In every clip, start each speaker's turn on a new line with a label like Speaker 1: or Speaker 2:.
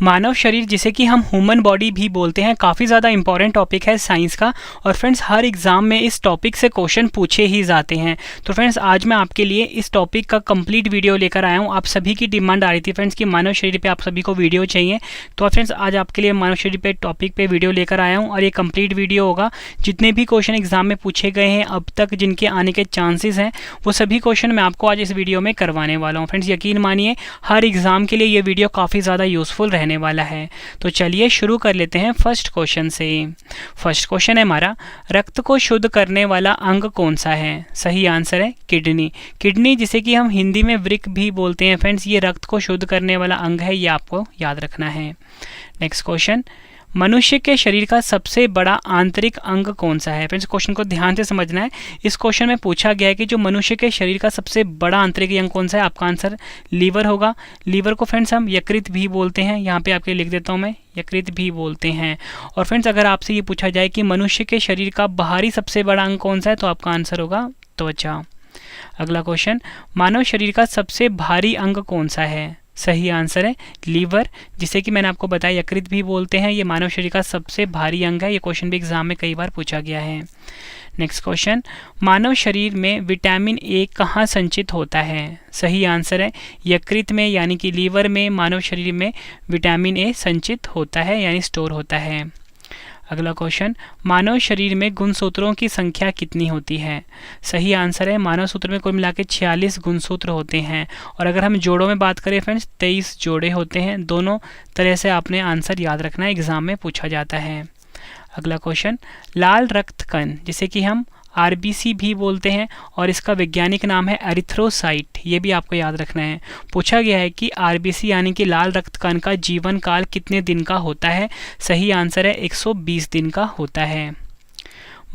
Speaker 1: मानव शरीर, जिसे कि हम ह्यूमन बॉडी भी बोलते हैं, काफ़ी ज़्यादा इंपॉर्टेंट टॉपिक है साइंस का। और फ्रेंड्स हर एग्ज़ाम में इस टॉपिक से क्वेश्चन पूछे ही जाते हैं। तो फ्रेंड्स आज मैं आपके लिए इस टॉपिक का कंप्लीट वीडियो लेकर आया हूँ। आप सभी की डिमांड आ रही थी फ्रेंड्स कि मानव शरीर पे आप सभी को वीडियो चाहिए, तो फ्रेंड्स आज आपके लिए मानव शरीर पे टॉपिक पे वीडियो लेकर आया हूँ। और ये कंप्लीट वीडियो होगा, जितने भी क्वेश्चन एग्जाम में पूछे गए हैं अब तक, जिनके आने के चांसेस हैं, वो सभी क्वेश्चन मैं आपको आज इस वीडियो में करवाने वाला हूँ। फ्रेंड्स यकीन मानिए हर एग्ज़ाम के लिए ये वीडियो काफ़ी ज़्यादा यूज़फुल रहने वाला है। तो चलिए शुरू कर लेते हैं फर्स्ट क्वेश्चन से। फर्स्ट क्वेश्चन है हमारा, रक्त को शुद्ध करने वाला अंग कौन सा है? सही आंसर है किडनी। किडनी, जिसे कि हम हिंदी में वृक्क भी बोलते हैं फ्रेंड्स, ये रक्त को शुद्ध करने वाला अंग है, ये आपको याद रखना है। नेक्स्ट क्वेश्चन, मनुष्य के शरीर का सबसे बड़ा आंतरिक अंग कौन सा है? फ्रेंड्स क्वेश्चन को ध्यान से समझना है। इस क्वेश्चन में पूछा गया है कि जो मनुष्य के शरीर का सबसे बड़ा आंतरिक अंग कौन सा है? आपका आंसर लीवर होगा। लीवर को फ्रेंड्स हम यकृत भी बोलते हैं, यहाँ पे आपके लिख देता हूँ मैं, यकृत भी बोलते हैं। और फ्रेंड्स अगर आपसे ये पूछा जाए कि मनुष्य के शरीर का बाहरी सबसे बड़ा अंग कौन सा है, तो आपका आंसर होगा त्वचा। अगला क्वेश्चन, मानव शरीर का सबसे भारी अंग कौन सा है? सही आंसर है लीवर, जिसे कि मैंने आपको बताया यकृत भी बोलते हैं। ये मानव शरीर का सबसे भारी अंग है। ये क्वेश्चन भी एग्जाम में कई बार पूछा गया है। नेक्स्ट क्वेश्चन, मानव शरीर में विटामिन ए कहाँ संचित होता है? सही आंसर है यकृत में, यानी कि लीवर में मानव शरीर में विटामिन ए संचित होता है, यानी स्टोर होता है। अगला क्वेश्चन, मानव शरीर में गुणसूत्रों की संख्या कितनी होती है? सही आंसर है मानव सूत्र में कुल मिला के 46 गुणसूत्र होते हैं। और अगर हम जोड़ों में बात करें फ्रेंड्स, 23 जोड़े होते हैं। दोनों तरह से आपने आंसर याद रखना है, एग्जाम में पूछा जाता है। अगला क्वेश्चन, लाल रक्त कण, जिसे कि हम आरबीसी भी बोलते हैं, और इसका वैज्ञानिक नाम है एरिथ्रोसाइट, ये भी आपको याद रखना है। पूछा गया है कि आरबीसी यानी कि लाल रक्त कण का जीवन काल कितने दिन का होता है? सही आंसर है 120 दिन का होता है।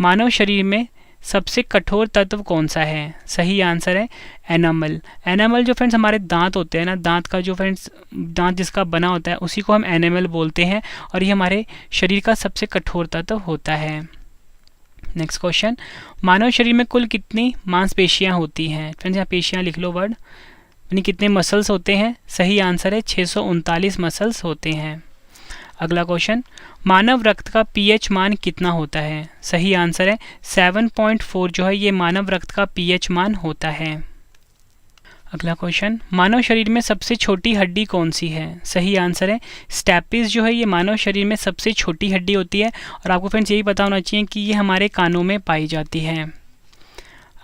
Speaker 1: मानव शरीर में सबसे कठोर तत्व कौन सा है? सही आंसर है एनामल। एनामल जो फ्रेंड्स हमारे दांत होते हैं ना, दांत का जो फ्रेंड्स दांत जिसका बना होता है उसी को हम एनामल बोलते हैं, और ये हमारे शरीर का सबसे कठोर तत्व होता है। नेक्स्ट क्वेश्चन, मानव शरीर में कुल कितनी मांसपेशियां होती हैं? फ्रेंड्स यहाँ पेशियां लिख लो वर्ड, यानी कितने मसल्स होते हैं? सही आंसर है 639 मसल्स होते हैं। अगला क्वेश्चन, मानव रक्त का पीएच मान कितना होता है? सही आंसर है 7.4 जो है ये मानव रक्त का पीएच मान होता है। अगला क्वेश्चन, मानव शरीर में सबसे छोटी हड्डी कौन सी है? सही आंसर है स्टैपिस जो है ये मानव शरीर में सबसे छोटी हड्डी होती है। और आपको फ्रेंड्स यही पता होना चाहिए कि ये हमारे कानों में पाई जाती है।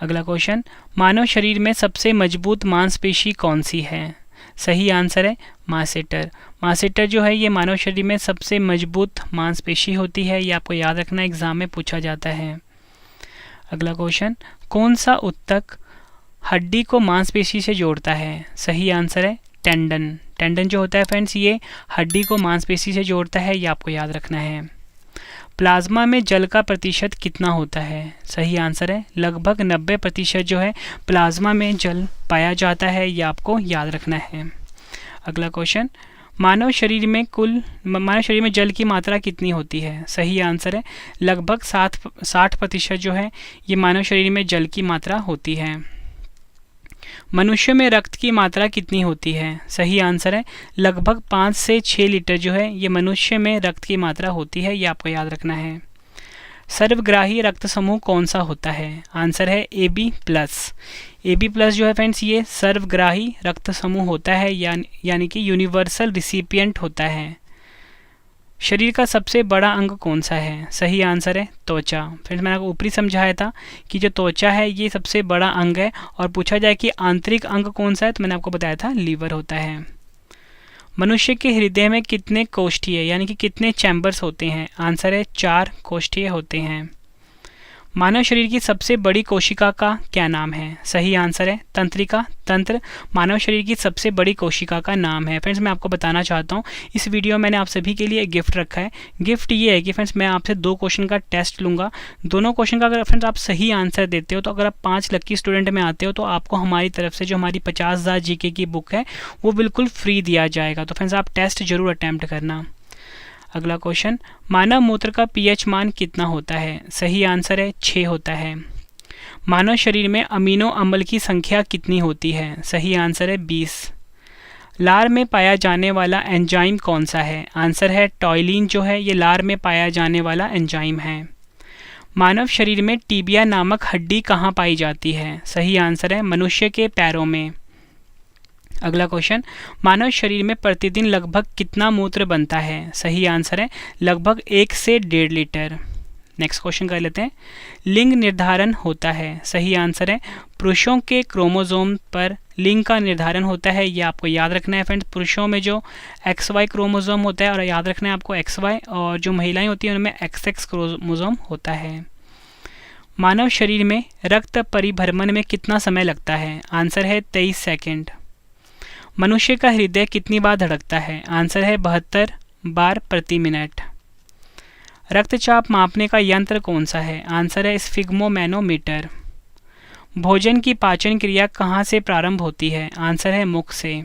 Speaker 1: अगला क्वेश्चन, मानव शरीर में सबसे मजबूत मांसपेशी कौन सी है? सही आंसर है मासेटर। मासेटर जो है ये मानव शरीर में सबसे मजबूत मांसपेशी होती है, ये आपको याद रखना, एग्जाम में पूछा जाता है। अगला क्वेश्चन, कौन सा ऊतक हड्डी को मांसपेशी से जोड़ता है? सही आंसर है टेंडन। टेंडन जो होता है फ्रेंड्स ये हड्डी को मांसपेशी से जोड़ता है, ये आपको याद रखना है। प्लाज्मा में जल का प्रतिशत कितना होता है? सही आंसर है लगभग 90% जो है प्लाज्मा में जल पाया जाता है, ये आपको याद रखना है। अगला क्वेश्चन, मानव शरीर में जल की मात्रा कितनी होती है? सही आंसर है लगभग 60% जो है ये मानव शरीर में जल की मात्रा होती है। मनुष्य में रक्त की मात्रा कितनी होती है? सही आंसर है लगभग 5 से 6 लीटर जो है ये मनुष्य में रक्त की मात्रा होती है, ये आपको याद रखना है। सर्वग्राही रक्त समूह कौन सा होता है? आंसर है AB प्लस। AB प्लस जो है फ्रेंड्स ये सर्वग्राही रक्त समूह होता है, यानी कि यूनिवर्सल रिसिपिएंट होता है। शरीर का सबसे बड़ा अंग कौन सा है? सही आंसर है त्वचा। फ्रेंड्स मैंने आपको ऊपरी समझाया था कि जो त्वचा है ये सबसे बड़ा अंग है। और पूछा जाए कि आंतरिक अंग कौन सा है, तो मैंने आपको बताया था लीवर होता है। मनुष्य के हृदय में कितने कोष्ठीय यानी कि कितने चैम्बर्स होते हैं? आंसर है 4 कोष्ठीय होते हैं। मानव शरीर की सबसे बड़ी कोशिका का क्या नाम है? सही आंसर है तंत्रिका। तंत्र मानव शरीर की सबसे बड़ी कोशिका का नाम है। फ्रेंड्स मैं आपको बताना चाहता हूँ, इस वीडियो में मैंने आप सभी के लिए एक गिफ्ट रखा है। गिफ्ट ये है कि फ्रेंड्स मैं आपसे 2 क्वेश्चन का टेस्ट लूँगा। दोनों क्वेश्चन का अगर फ्रेंड्स आप सही आंसर देते हो, तो अगर आप 5 लक्की स्टूडेंट में आते हो, तो आपको हमारी तरफ से जो हमारी 50,000 GK की बुक है वो बिल्कुल फ्री दिया जाएगा। तो फ्रेंड्स आप टेस्ट जरूर अटैम्प्ट करना। अगला क्वेश्चन, मानव मूत्र का पीएच मान कितना होता है? सही आंसर है 6 होता है। मानव शरीर में अमीनो अम्ल की संख्या कितनी होती है? सही आंसर है 20। लार में पाया जाने वाला एंजाइम कौन सा है? आंसर है टॉयलिन जो है ये लार में पाया जाने वाला एंजाइम है। मानव शरीर में टीबिया नामक हड्डी कहाँ पाई जाती है? सही आंसर है मनुष्य के पैरों में। अगला क्वेश्चन, मानव शरीर में प्रतिदिन लगभग कितना मूत्र बनता है? सही आंसर है लगभग 1 से 1.5 लीटर। नेक्स्ट क्वेश्चन कर लेते हैं, लिंग निर्धारण होता है? सही आंसर है पुरुषों के क्रोमोसोम पर लिंग का निर्धारण होता है। ये आपको याद रखना है फ्रेंड्स, पुरुषों में जो XY क्रोमोसोम होता है और याद रखना है आपको XY, और जो महिलाएं होती हैं उनमें XX क्रोमोसोम होता है। मानव शरीर में रक्त परिभ्रमण में कितना समय लगता है? आंसर है 23 सेकेंड। मनुष्य का हृदय कितनी बार धड़कता है? आंसर है 72 बार प्रति मिनट। रक्तचाप मापने का यंत्र कौन सा है? आंसर है स्फिग्मोमैनोमीटर। भोजन की पाचन क्रिया कहाँ से प्रारंभ होती है? आंसर है मुख से।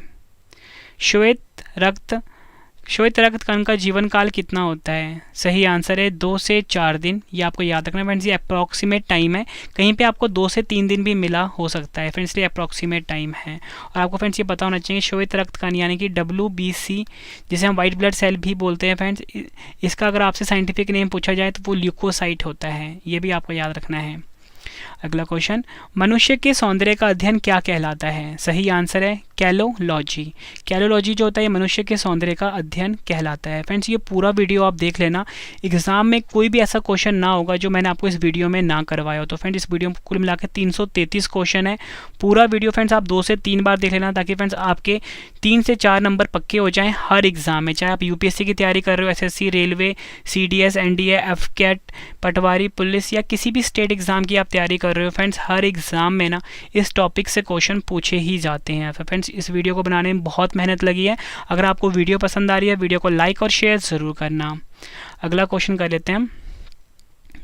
Speaker 1: श्वेत रक्त कण का जीवन काल कितना होता है? सही आंसर है 2 से 4 दिन। ये आपको याद रखना है फ्रेंड्स, ये अप्रॉक्सीमेट टाइम है, कहीं पे आपको 2 से 3 दिन भी मिला हो सकता है फ्रेंड्स, ये अप्रॉक्सीमेट टाइम है। और आपको फ्रेंड्स ये पता होना चाहिए श्वेत रक्त कण यानी कि WBC जिसे हम वाइट ब्लड सेल भी बोलते हैं फ्रेंड्स, इसका अगर आपसे साइंटिफिक नेम पूछा जाए तो वो ल्यूकोसाइट होता है, ये भी आपको याद रखना है। अगला क्वेश्चन, मनुष्य के सौंदर्य का अध्ययन क्या कहलाता है? सही आंसर है कैलोलॉजी। कैलोलॉजी जो होता है मनुष्य के सौंदर्य का अध्ययन कहलाता है। फ्रेंड्स ये पूरा वीडियो आप देख लेना, एग्जाम में कोई भी ऐसा क्वेश्चन ना होगा जो मैंने आपको इस वीडियो में ना करवाया हो। तो फ्रेंड्स इस वीडियो में कुल मिलाकर 333 क्वेश्चन है। पूरा वीडियो फ्रेंड्स आप 2 से 3 बार देख लेना, ताकि फ्रेंड्स आपके 3 से 4 नंबर पक्के हो जाएं हर एग्जाम में, चाहे आप UPSC की तैयारी कर रहे हो, SSC, railway, CDS, NDA, FCAT, पटवारी, पुलिस या किसी भी स्टेट एग्जाम की आप तैयारी कर रहे हो। फ्रेंड्स हर एग्जाम में ना इस टॉपिक से क्वेश्चन पूछे ही जाते हैं। फ्रेंड्स इस वीडियो को बनाने में बहुत मेहनत लगी है। अगर आपको वीडियो पसंद आ रही है वीडियो को लाइक और शेयर ज़रूर करना। अगला क्वेश्चन कर लेते हैं।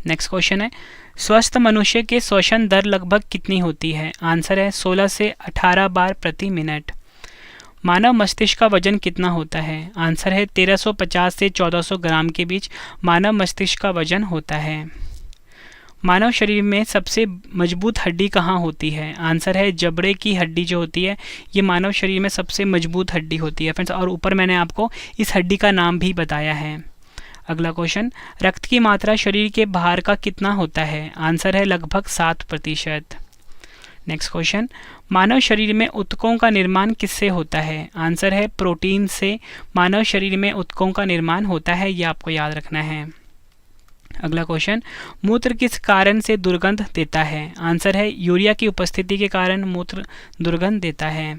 Speaker 1: नेक्स्ट क्वेश्चन है, स्वस्थ मनुष्य के श्वसन दर लगभग कितनी होती है? आंसर है 16 से 18 बार प्रति मिनट। मानव मस्तिष्क का वजन कितना होता है? आंसर है 1350 से 1400 ग्राम के बीच मानव मस्तिष्क का वजन होता है। मानव शरीर में सबसे मजबूत हड्डी कहाँ होती है? आंसर है जबड़े की हड्डी जो होती है ये मानव शरीर में सबसे मजबूत हड्डी होती है फ्रेंड्स, और ऊपर मैंने आपको इस हड्डी का नाम भी बताया है। अगला क्वेश्चन, रक्त की मात्रा शरीर के बाहर का कितना होता है? आंसर है लगभग 7%। नेक्स्ट क्वेश्चन, मानव शरीर में ऊतकों का निर्माण किससे होता है? आंसर है प्रोटीन से मानव शरीर में ऊतकों का निर्माण होता है, ये आपको याद रखना है। अगला क्वेश्चन, मूत्र किस कारण से दुर्गंध देता है? आंसर है यूरिया की उपस्थिति के कारण मूत्र दुर्गंध देता है।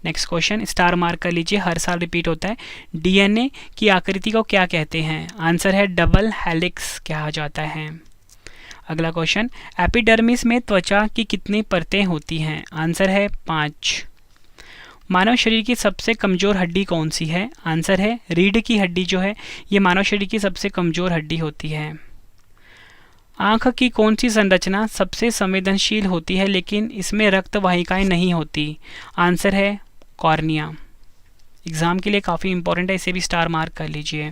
Speaker 1: नेक्स्ट क्वेश्चन, स्टार मार्क कर लीजिए, हर साल रिपीट होता है। DNA की आकृति को क्या कहते हैं? आंसर है डबल हेलिक्स कहा जाता है। अगला क्वेश्चन, एपिडर्मिस में त्वचा की कितनी परतें होती हैं? आंसर है 5। मानव शरीर की सबसे कमज़ोर हड्डी कौन सी है? आंसर है रीढ़ की हड्डी जो है ये मानव शरीर की सबसे कमज़ोर हड्डी होती है। आँख की कौन सी संरचना सबसे संवेदनशील होती है लेकिन इसमें रक्त वाहिकाएं नहीं होती? आंसर है कॉर्निया। एग्ज़ाम के लिए काफ़ी इंपॉर्टेंट है, इसे भी स्टार मार्क कर लीजिए।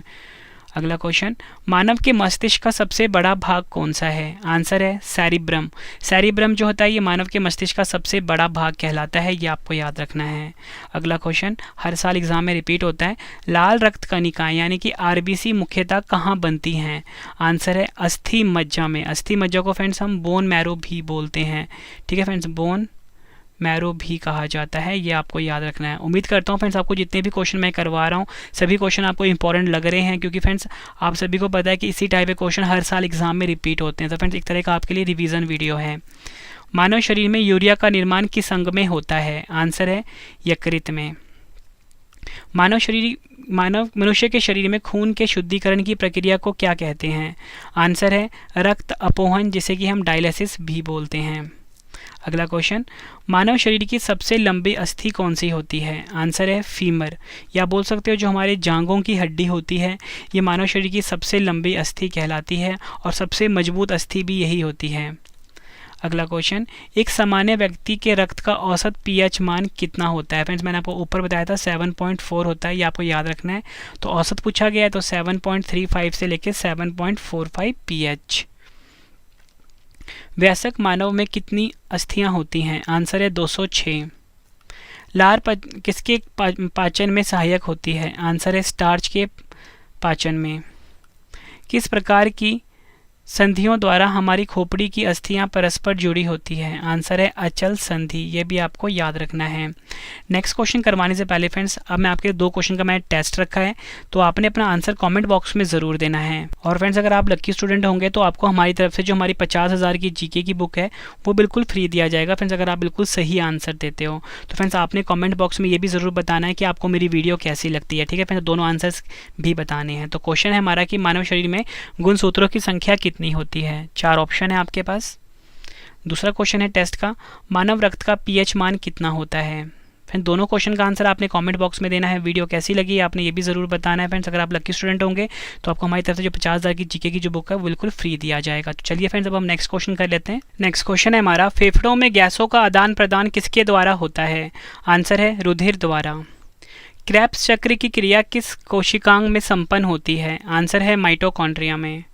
Speaker 1: अगला क्वेश्चन, मानव के मस्तिष्क का सबसे बड़ा भाग कौन सा है? आंसर है सेरिब्रम। सेरिब्रम जो होता है ये मानव के मस्तिष्क का सबसे बड़ा भाग कहलाता है, ये आपको याद रखना है। अगला क्वेश्चन हर साल एग्जाम में रिपीट होता है, लाल रक्त कणिकाएं यानी कि RBC मुख्यतः कहाँ बनती हैं? आंसर है अस्थि मज्जा में। अस्थि मज्जा को फ्रेंड्स हम बोन मैरो भी बोलते हैं, ठीक है फ्रेंड्स, बोन मैरो भी कहा जाता है, ये आपको याद रखना है। उम्मीद करता हूँ फ्रेंड्स आपको जितने भी क्वेश्चन मैं करवा रहा हूँ सभी क्वेश्चन आपको इंपॉर्टेंट लग रहे हैं, क्योंकि फ्रेंड्स आप सभी को पता है कि इसी टाइप के क्वेश्चन हर साल एग्जाम में रिपीट होते हैं। तो फ्रेंड्स एक तरह का आपके लिए रिवीजन वीडियो है। मानव शरीर में यूरिया का निर्माण किस अंग में होता है? आंसर है यकृत में। मनुष्य के शरीर में खून के शुद्धिकरण की प्रक्रिया को क्या कहते हैं? आंसर है रक्त अपोहन, जिसे कि हम डायलिसिस भी बोलते हैं। अगला क्वेश्चन, मानव शरीर की सबसे लंबी अस्थि कौन सी होती है? आंसर है फीमर, या बोल सकते हो जो हमारे जांघों की हड्डी होती है ये मानव शरीर की सबसे लंबी अस्थि कहलाती है, और सबसे मजबूत अस्थि भी यही होती है। अगला क्वेश्चन, एक सामान्य व्यक्ति के रक्त का औसत pH मान कितना होता है? फ्रेंड्स मैंने आपको ऊपर बताया था 7.4 होता है, ये आपको याद रखना है। तो औसत पूछा गया है तो 7.35 से लेकर 7.45 pH। वयस्क मानव में कितनी अस्थियां होती हैं? आंसर है 206। लार किसके पाचन में सहायक होती है? आंसर है स्टार्च के पाचन में। किस प्रकार की संधियों द्वारा हमारी खोपड़ी की अस्थियां परस्पर जुड़ी होती है? आंसर है अचल संधि। ये भी आपको याद रखना है। नेक्स्ट क्वेश्चन करवाने से पहले फ्रेंड्स, अब मैं आपके 2 क्वेश्चन का मैं टेस्ट रखा है, तो आपने अपना आंसर कमेंट बॉक्स में ज़रूर देना है। और फ्रेंड्स, अगर आप लक्की स्टूडेंट होंगे तो आपको हमारी तरफ से जो हमारी 50,000 की जीके की बुक है वो बिल्कुल फ्री दिया जाएगा फ्रेंड्स, अगर आप बिल्कुल सही आंसर देते हो। तो फ्रेंड्स, आपने कॉमेंट बॉक्स में ये भी ज़रूर बताना है कि आपको मेरी वीडियो कैसी लगती है। ठीक है फ्रेंड्स, दोनों आंसर्स भी बताने हैं। तो क्वेश्चन है हमारा कि मानव शरीर में गुणसूत्रों की संख्या कितनी होती है? 4 ऑप्शन है आपके पास। दूसरा क्वेश्चन है टेस्ट का, मानव रक्त का पीएच मान कितना होता है? फिर दोनों क्वेश्चन का आंसर आपने कमेंट बॉक्स में देना है। वीडियो कैसी लगी आपने ये भी ज़रूर बताना है फ्रेंड्स। अगर आप लकी स्टूडेंट होंगे तो आपको हमारी तरफ से जो 50,000 की जीके की जो बुक है वो बिल्कुल फ्री दिया जाएगा। तो चलिए फ्रेंड्स, अब हम नेक्स्ट क्वेश्चन कर लेते हैं। नेक्स्ट क्वेश्चन है हमारा, फेफड़ों में गैसों का आदान प्रदान किसके द्वारा होता है? आंसर है रुधिर द्वारा। क्रेब्स चक्र की क्रिया किस कोशिकांग में संपन्न होती है? आंसर है माइटोकॉन्ड्रिया में।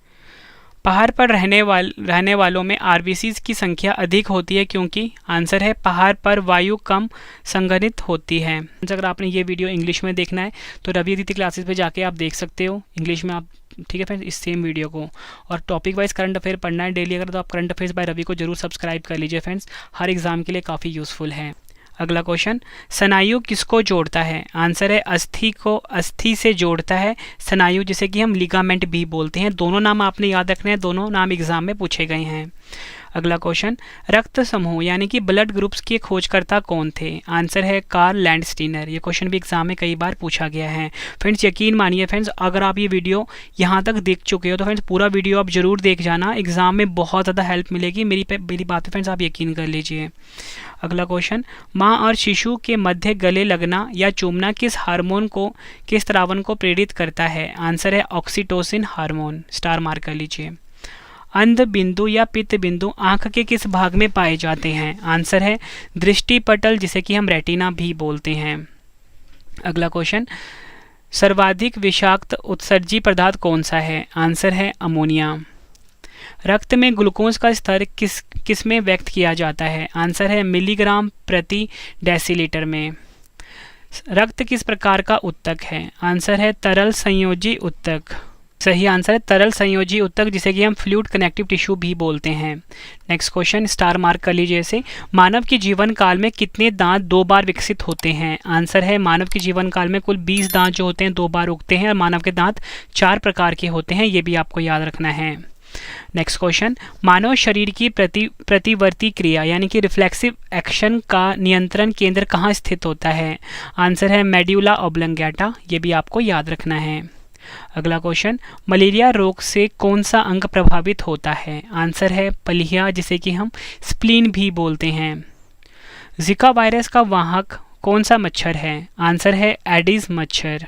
Speaker 1: पहाड़ पर रहने वालों में आरबीसीज की संख्या अधिक होती है क्योंकि? आंसर है पहाड़ पर वायु कम संघनित होती है। अगर आपने ये वीडियो इंग्लिश में देखना है तो रवि अदिति क्लासेस पे जाके आप देख सकते हो इंग्लिश में आप। ठीक है फ्रेंड्स, इस सेम वीडियो को। और टॉपिक वाइज करंट अफेयर पढ़ना है डेली अगर, तो आप करंट अफेयर्स बाय रवि को जरूर सब्सक्राइब कर लीजिए फ्रेंड्स, हर एग्जाम के लिए काफ़ी यूज़फुल है। अगला क्वेश्चन, स्नायु किसको जोड़ता है? आंसर है अस्थि को अस्थि से जोड़ता है स्नायु, जिसे कि हम लिगामेंट भी बोलते हैं। दोनों नाम आपने याद रखने हैं, दोनों नाम एग्जाम में पूछे गए हैं। अगला क्वेश्चन, रक्त समूह यानी कि ब्लड ग्रुप्स के खोजकर्ता कौन थे? आंसर है कार्ल लैंडस्टीनर। ये क्वेश्चन भी एग्जाम में कई बार पूछा गया है। फ्रेंड्स, यकीन मानिए फ्रेंड्स, अगर आप ये वीडियो यहाँ तक देख चुके हो तो फ्रेंड्स पूरा वीडियो आप जरूर देख जाना, एग्जाम में बहुत ज़्यादा हेल्प मिलेगी। मेरी बात पे फ्रेंड्स आप यकीन कर लीजिए। अगला क्वेश्चन, माँ और शिशु के मध्य गले लगना या चूमना किस हार्मोन को, किस द्रावण को प्रेरित करता है? आंसर है ऑक्सीटोसिन हार्मोन। स्टार मार्क कर लीजिए। अंध बिंदु या पित्त बिंदु आंख के किस भाग में पाए जाते हैं? आंसर है दृष्टि पटल, जिसे कि हम रेटिना भी बोलते हैं। अगला क्वेश्चन, सर्वाधिक विषाक्त उत्सर्जी पदार्थ कौन सा है? आंसर है अमोनिया। रक्त में ग्लूकोज का स्तर किस में व्यक्त किया जाता है? आंसर है मिलीग्राम प्रति डेसीलीटर में। रक्त किस प्रकार का उत्तक है? आंसर है तरल संयोजी उत्तक। सही आंसर है तरल संयोजी उत्तक, जिसे कि हम फ्लूइड कनेक्टिव टिश्यू भी बोलते हैं। नेक्स्ट क्वेश्चन, स्टार मार्क कर लीजिए इसे। मानव के जीवन काल में कितने दांत 2 बार विकसित होते हैं? आंसर है मानव के जीवन काल में कुल 20 दांत जो होते हैं 2 बार उगते हैं, और मानव के दांत 4 प्रकार के होते हैं, ये भी आपको याद रखना है। नेक्स्ट क्वेश्चन, मानव शरीर की प्रतिवर्ती क्रिया यानी कि रिफ्लेक्सिव एक्शन का नियंत्रण केंद्र कहाँ स्थित होता है? आंसर है मेड्यूला ऑब्लंगेटा। ये भी आपको याद रखना है। अगला क्वेश्चन, मलेरिया रोग से कौन सा अंग प्रभावित होता है? आंसर है पलिया, जिसे कि हम स्प्लीन भी बोलते हैं। जिका वायरस का वाहक कौन सा मच्छर है? आंसर है एडिस मच्छर।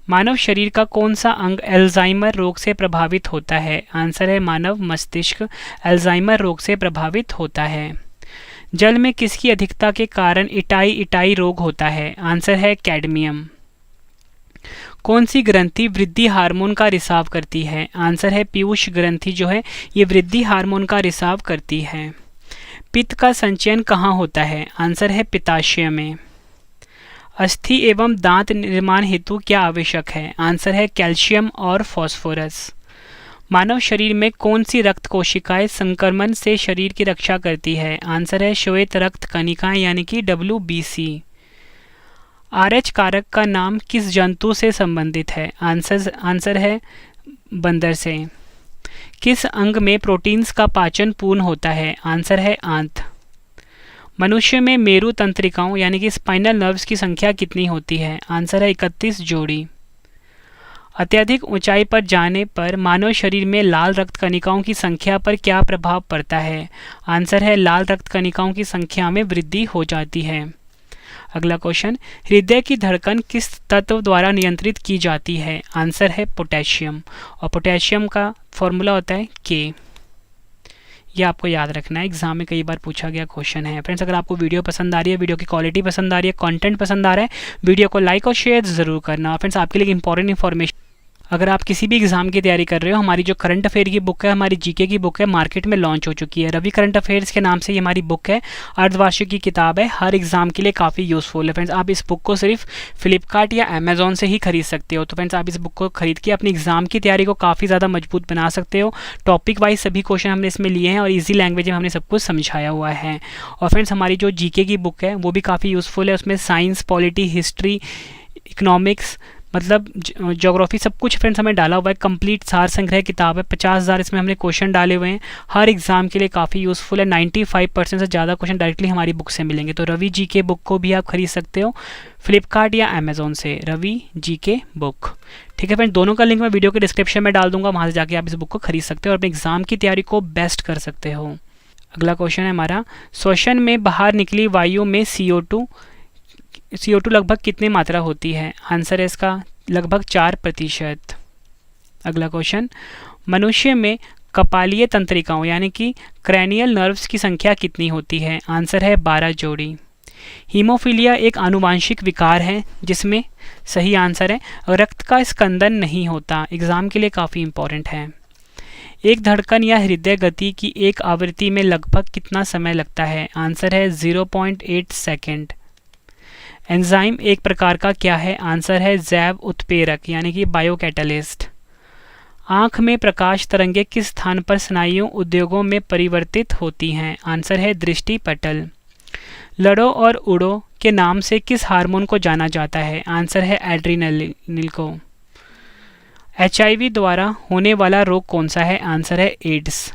Speaker 1: मानव शरीर का कौन सा अंग अल्जाइमर रोग से प्रभावित होता है? आंसर है मानव मस्तिष्क अल्जाइमर रोग से प्रभावित होता है। जल में किसकी अधिकता के कारण इटाई रोग होता है? आंसर है कैडमियम। कौन सी ग्रंथि वृद्धि हार्मोन का रिसाव करती है? आंसर है पीयूष ग्रंथि, जो है ये वृद्धि हार्मोन का रिसाव करती है। पित्त का संचयन कहाँ होता है? आंसर है पित्ताशय में। अस्थि एवं दांत निर्माण हेतु क्या आवश्यक है? आंसर है कैल्शियम और फास्फोरस। मानव शरीर में कौन सी रक्त कोशिकाएं संक्रमण से शरीर की रक्षा करती है? आंसर है श्वेत रक्त कणिकाएं यानी कि WBC। RH कारक का नाम किस जंतु से संबंधित है? आंसर है बंदर से। किस अंग में प्रोटीन्स का पाचन पूर्ण होता है? आंसर है आंत। मनुष्य में मेरु तंत्रिकाओं यानी कि स्पाइनल नर्व्स की संख्या कितनी होती है? आंसर है 31 जोड़ी। अत्यधिक ऊंचाई पर जाने पर मानव शरीर में लाल रक्त कणिकाओं की संख्या पर क्या प्रभाव पड़ता है? आंसर है लाल रक्त कणिकाओं की संख्या में वृद्धि हो जाती है। अगला क्वेश्चन, हृदय की धड़कन किस तत्व द्वारा नियंत्रित की जाती है? आंसर है पोटेशियम, और पोटेशियम का फॉर्मूला होता है K। ये आपको याद रखना है, एग्जाम में कई बार पूछा गया क्वेश्चन है। फ्रेंड्स, अगर आपको वीडियो पसंद आ रही है, वीडियो की क्वालिटी पसंद आ रही है, कंटेंट पसंद आ रहा है, वीडियो को लाइक और शेयर जरूर करना। फ्रेंड्स, आपके लिए इंपॉर्टेंट इन्फॉर्मेशन अगर आप किसी भी एग्ज़ाम की तैयारी कर रहे हो, हमारी जो करंट अफेयर की बुक है, हमारी जीके की बुक है, मार्केट में लॉन्च हो चुकी है। रवि करंट अफेयर्स के नाम से ये हमारी बुक है, अर्धवार्षिक की किताब है, हर एग्ज़ाम के लिए काफ़ी यूज़फुल है। फ्रेंड्स, आप इस बुक को सिर्फ फ्लिपकार्ट या अमेजोन से ही खरीद सकते हो। तो फ्रेंड्स, आप इस बुक को खरीद के अपनी एग्ज़ाम की तैयारी को काफ़ी ज़्यादा मजबूत बना सकते हो। टॉपिक वाइज सभी क्वेश्चन हमने इसमें लिए हैं और ईजी लैंग्वेज में हमने सब कुछ समझाया हुआ है। और फ्रेंड्स, हमारी जो जीके की बुक है वो भी काफ़ी यूज़फुल है। उसमें साइंस, पॉलिटी, हिस्ट्री, इकोनॉमिक्स, मतलब ज्योग्राफी, सब कुछ फ्रेंड्स हमें डाला हुआ है। कंप्लीट सार संग्रह किताब है। 50,000 इसमें हमने क्वेश्चन डाले हुए हैं। हर एग्जाम के लिए काफ़ी यूज़फुल है। 95% से ज़्यादा क्वेश्चन डायरेक्टली हमारी बुक से मिलेंगे। तो रवि जी के बुक को भी आप खरीद सकते हो फ्लिपकार्ट या अमेजोन से, रवि जी के बुक। ठीक है फ्रेंड्स, दोनों का लिंक मैं वीडियो के डिस्क्रिप्शन में डाल दूंगा, वहाँ से जाके आप इस बुक को खरीद सकते हो और अपने एग्जाम की तैयारी को बेस्ट कर सकते हो। अगला क्वेश्चन है हमारा, श्वसन में बाहर निकली वायु में CO2 लगभग कितनी मात्रा होती है? आंसर है इसका लगभग 4%। अगला क्वेश्चन, मनुष्य में कपालीय तंत्रिकाओं यानी कि क्रैनियल नर्व्स की संख्या कितनी होती है? आंसर है 12 जोड़ी। हीमोफीलिया एक आनुवांशिक विकार है जिसमें सही आंसर है रक्त का स्कंदन नहीं होता। एग्जाम के लिए काफ़ी इंपॉर्टेंट है। एक धड़कन या हृदय गति की एक आवृत्ति में लगभग कितना समय लगता है? आंसर है 0.8 सेकेंड। एंजाइम एक प्रकार का क्या है? आंसर है जैव उत्प्रेरक यानी कि बायोकैटालिस्ट। आँख में प्रकाश तरंगें किस स्थान पर स्नायु उद्योगों में परिवर्तित होती हैं? आंसर है दृष्टि पटल। लड़ो और उड़ो के नाम से किस हार्मोन को जाना जाता है? आंसर है एड्रीनलिन को। HIV द्वारा होने वाला रोग कौन सा है? आंसर है एड्स।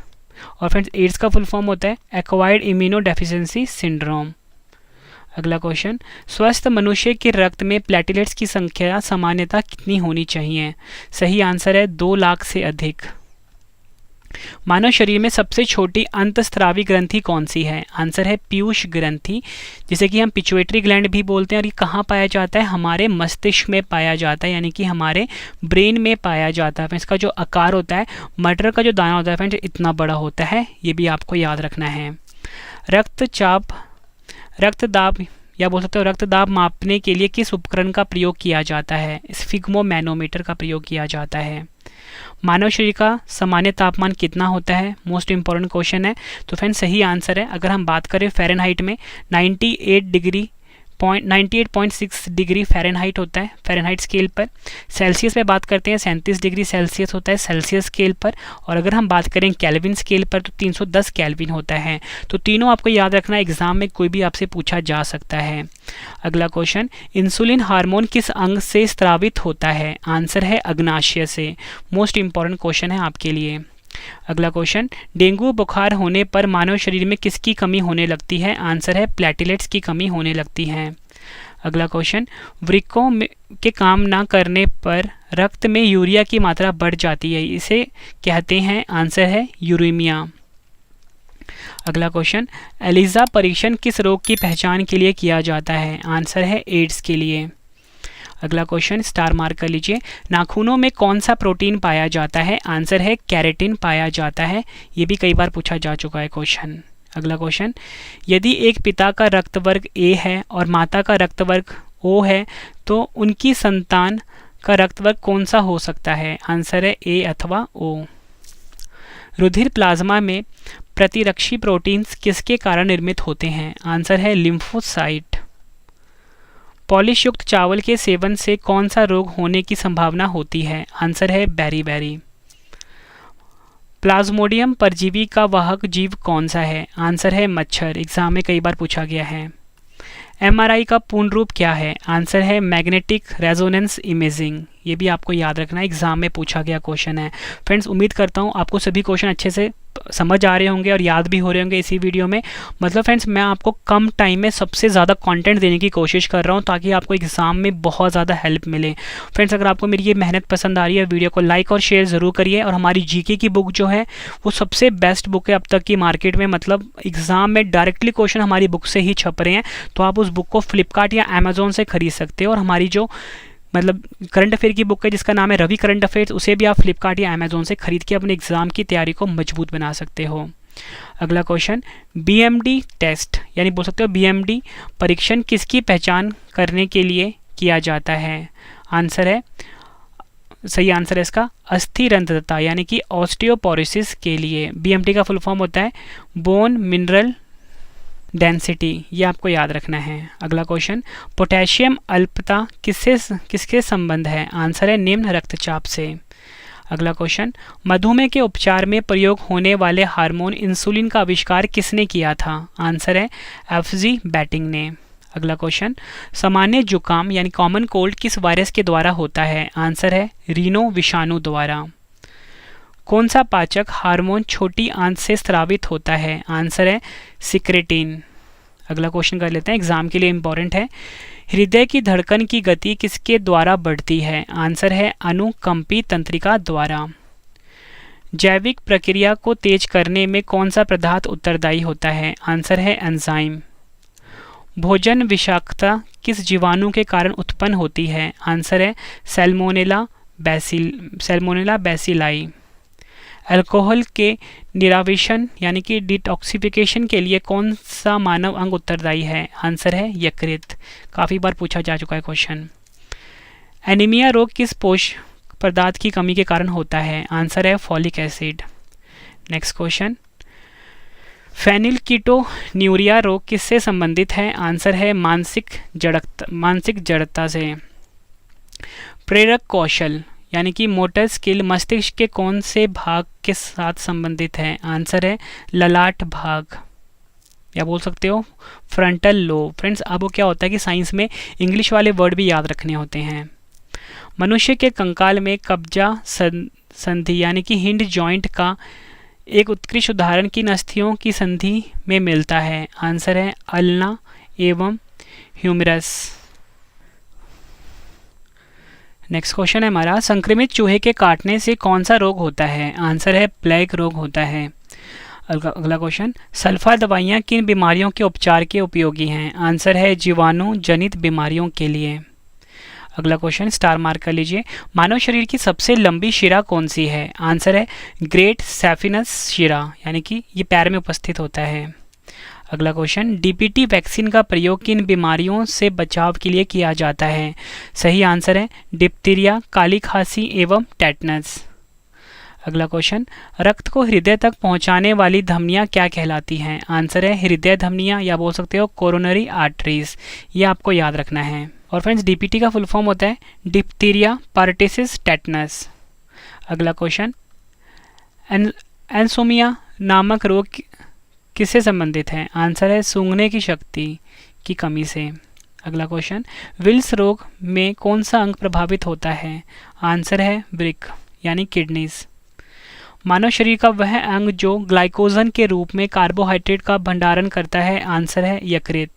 Speaker 1: और फ्रेंड्स, एड्स का फुल फॉर्म होता है एक्वायर्ड इम्यूनोडेफिशिएंसी सिंड्रोम। अगला क्वेश्चन, स्वस्थ मनुष्य के रक्त में प्लेटलेट्स की संख्या सामान्यतः कितनी होनी चाहिए? सही आंसर है 2 लाख से अधिक। मानव शरीर में सबसे छोटी अंतस्त्रावी ग्रंथि कौन सी है? आंसर है पीयूष ग्रंथि, जिसे कि हम पिट्यूटरी ग्लैंड भी बोलते हैं। और ये कहाँ पाया जाता है? हमारे मस्तिष्क में पाया जाता है, यानी कि हमारे ब्रेन में पाया जाता है। इसका जो आकार होता है, मटर का जो दाना होता है फ्रेंड्स, इतना बड़ा होता है। ये भी आपको याद रखना है। रक्तदाब या बोल सकते हो रक्तदाब मापने के लिए किस उपकरण का प्रयोग किया जाता है? स्फिग्मोमैनोमीटर का प्रयोग किया जाता है। मानव शरीर का सामान्य तापमान कितना होता है? मोस्ट इंपॉर्टेंट क्वेश्चन है। तो फ्रेंड्स, सही आंसर है, अगर हम बात करें फ़ारेनहाइट में, 98.6 डिग्री फ़ारेनहाइट होता है फ़ारेनहाइट स्केल पर। सेल्सियस में बात करते हैं 37 डिग्री सेल्सियस होता है सेल्सियस स्केल पर। और अगर हम बात करें केल्विन स्केल पर तो 310 केल्विन होता है। तो तीनों आपको याद रखना, एग्जाम में कोई भी आपसे पूछा जा सकता है। अगला क्वेश्चन, इंसुलिन हार्मोन किस अंग से स्रावित होता है? आंसर है अग्नाशय से। मोस्ट इंपॉर्टेंट क्वेश्चन है आपके लिए। अगला क्वेश्चन, डेंगू बुखार होने पर मानव शरीर में किसकी कमी होने लगती है? आंसर है प्लेटलेट्स की कमी होने लगती है। अगला क्वेश्चन, वृक्कों के काम ना करने पर रक्त में यूरिया की मात्रा बढ़ जाती है, इसे कहते हैं? आंसर है यूरेमिया। अगला क्वेश्चन, एलिजा परीक्षण किस रोग की पहचान के लिए किया जाता है? आंसर है एड्स के लिए। अगला क्वेश्चन, स्टार मार्क कर लीजिए, नाखूनों में कौन सा प्रोटीन पाया जाता है? आंसर है कैरेटिन पाया जाता है। ये भी कई बार पूछा जा चुका है क्वेश्चन। अगला क्वेश्चन, यदि एक पिता का रक्त वर्ग A है और माता का रक्त वर्ग O है तो उनकी संतान का रक्त वर्ग कौन सा हो सकता है? आंसर है A अथवा O। रुधिर प्लाज्मा में प्रतिरक्षी प्रोटीन्स किसके कारण निर्मित होते हैं? आंसर है लिम्फोसाइट। पॉलिश युक्त चावल के सेवन से कौन सा रोग होने की संभावना होती है? आंसर है बेरीबेरी। प्लाज्मोडियम परजीवी का वाहक जीव कौन सा है? आंसर है मच्छर। एग्जाम में कई बार पूछा गया है। MRI का पूर्ण रूप क्या है? आंसर है मैग्नेटिक रेजोनेंस इमेजिंग। ये भी आपको याद रखना, एग्जाम में पूछा गया क्वेश्चन है। फ्रेंड्स, उम्मीद करता हूँ आपको सभी क्वेश्चन अच्छे से समझ आ रहे होंगे और याद भी हो रहे होंगे इसी वीडियो में। मतलब फ्रेंड्स, मैं आपको कम टाइम में सबसे ज़्यादा कंटेंट देने की कोशिश कर रहा हूँ ताकि आपको एग्जाम में बहुत ज़्यादा हेल्प मिले। फ्रेंड्स, अगर आपको मेरी ये मेहनत पसंद आ रही है, वीडियो को लाइक और शेयर ज़रूर करिए। और हमारी जीके की बुक जो है वो सबसे बेस्ट बुक है अब तक की मार्केट में। मतलब एग्जाम में डायरेक्टली क्वेश्चन हमारी बुक से ही छप रहे हैं, तो आप उस बुक को फ्लिपकार्ट या अमेजोन से खरीद सकते हो। और हमारी जो मतलब करंट अफेयर की बुक है जिसका नाम है रवि करंट अफेयर्स, उसे भी आप फ्लिपकार्ट या अमेजोन से खरीद के अपने एग्जाम की तैयारी को मजबूत बना सकते हो। अगला क्वेश्चन, BMD टेस्ट यानी बोल सकते हो BMD परीक्षण किसकी पहचान करने के लिए किया जाता है? आंसर है सही आंसर है इसका अस्थिरंध्रता यानी कि ऑस्टियोपोरोसिस के लिए। बीएमटी का फुल फॉर्म होता है बोन मिनरल डेंसिटी, ये आपको याद रखना है। अगला क्वेश्चन, पोटेशियम अल्पता किसके संबंध है? आंसर है निम्न रक्तचाप से। अगला क्वेश्चन, मधुमेह के उपचार में प्रयोग होने वाले हार्मोन इंसुलिन का आविष्कार किसने किया था? आंसर है एफजी बैटिंग ने। अगला क्वेश्चन, सामान्य जुकाम यानी कॉमन कोल्ड किस वायरस के द्वारा होता है? आंसर है रीनो विषाणु द्वारा। कौन सा पाचक हार्मोन छोटी आंत से स्रावित होता है? आंसर है सिक्रेटिन। अगला क्वेश्चन कर लेते हैं, एग्जाम के लिए इंपॉर्टेंट है। हृदय की धड़कन की गति किसके द्वारा बढ़ती है? आंसर है अनुकंपी तंत्रिका द्वारा। जैविक प्रक्रिया को तेज करने में कौन सा पदार्थ उत्तरदायी होता है? आंसर है एंजाइम। भोजन विषाक्तता किस जीवाणु के कारण उत्पन्न होती है? आंसर है सैल्मोनेला बैसिलाई। अल्कोहल के निरावेशन यानी कि डिटॉक्सिफिकेशन के लिए कौन सा मानव अंग उत्तरदायी है? आंसर है यकृत। काफ़ी बार पूछा जा चुका है क्वेश्चन। एनीमिया रोग किस पोषक पदार्थ की कमी के कारण होता है? आंसर है फॉलिक एसिड। नेक्स्ट क्वेश्चन, फेनिलकीटोन्यूरिया रोग किससे संबंधित है? आंसर है मानसिक जड़ता से। प्रेरक कौशल यानी कि मोटर स्किल मस्तिष्क के कौन से भाग के साथ संबंधित है? आंसर है ललाट भाग, या बोल सकते हो फ्रंटल लोब। फ्रेंड्स, अब क्या होता है कि साइंस में इंग्लिश वाले वर्ड भी याद रखने होते हैं। मनुष्य के कंकाल में कब्जा संधि यानी कि हिंड जॉइंट का एक उत्कृष्ट उदाहरण किन अस्थियों की संधि में मिलता है? आंसर है अल्ना एवं ह्यूमरस। नेक्स्ट क्वेश्चन है हमारा, संक्रमित चूहे के काटने से कौन सा रोग होता है? आंसर है प्लेग रोग होता है। अगला क्वेश्चन, सल्फा दवाइयाँ किन बीमारियों के उपचार के उपयोगी हैं? आंसर है जीवाणु जनित बीमारियों के लिए। अगला क्वेश्चन स्टार मार्क कर लीजिए। मानव शरीर की सबसे लंबी शिरा कौन सी है? आंसर है ग्रेट सैफिनस शिरा, यानी कि ये पैर में उपस्थित होता है। अगला क्वेश्चन, डीपीटी वैक्सीन का प्रयोग किन बीमारियों से बचाव के लिए किया जाता है? सही आंसर है डिप्थीरिया, काली खांसी एवं टेटनस। अगला क्वेश्चन, रक्त को हृदय तक पहुंचाने वाली धमनियां क्या कहलाती हैं? आंसर है हृदय धमनियां, या बोल सकते हो कोरोनरी आर्टरीज। ये आपको याद रखना है। और फ्रेंड्स, डीपीटी का फुल फॉर्म होता है डिप्थीरिया पार्टिसिस टेटनस। अगला क्वेश्चन, एंसोमिया नामक रोग किससे संबंधित है? आंसर है सूंघने की शक्ति की कमी से। अगला क्वेश्चन, विल्स रोग में कौन सा अंग प्रभावित होता है? आंसर है वृक्क यानी किडनीज। मानव शरीर का वह अंग जो ग्लाइकोजन के रूप में कार्बोहाइड्रेट का भंडारण करता है? आंसर है यकृत।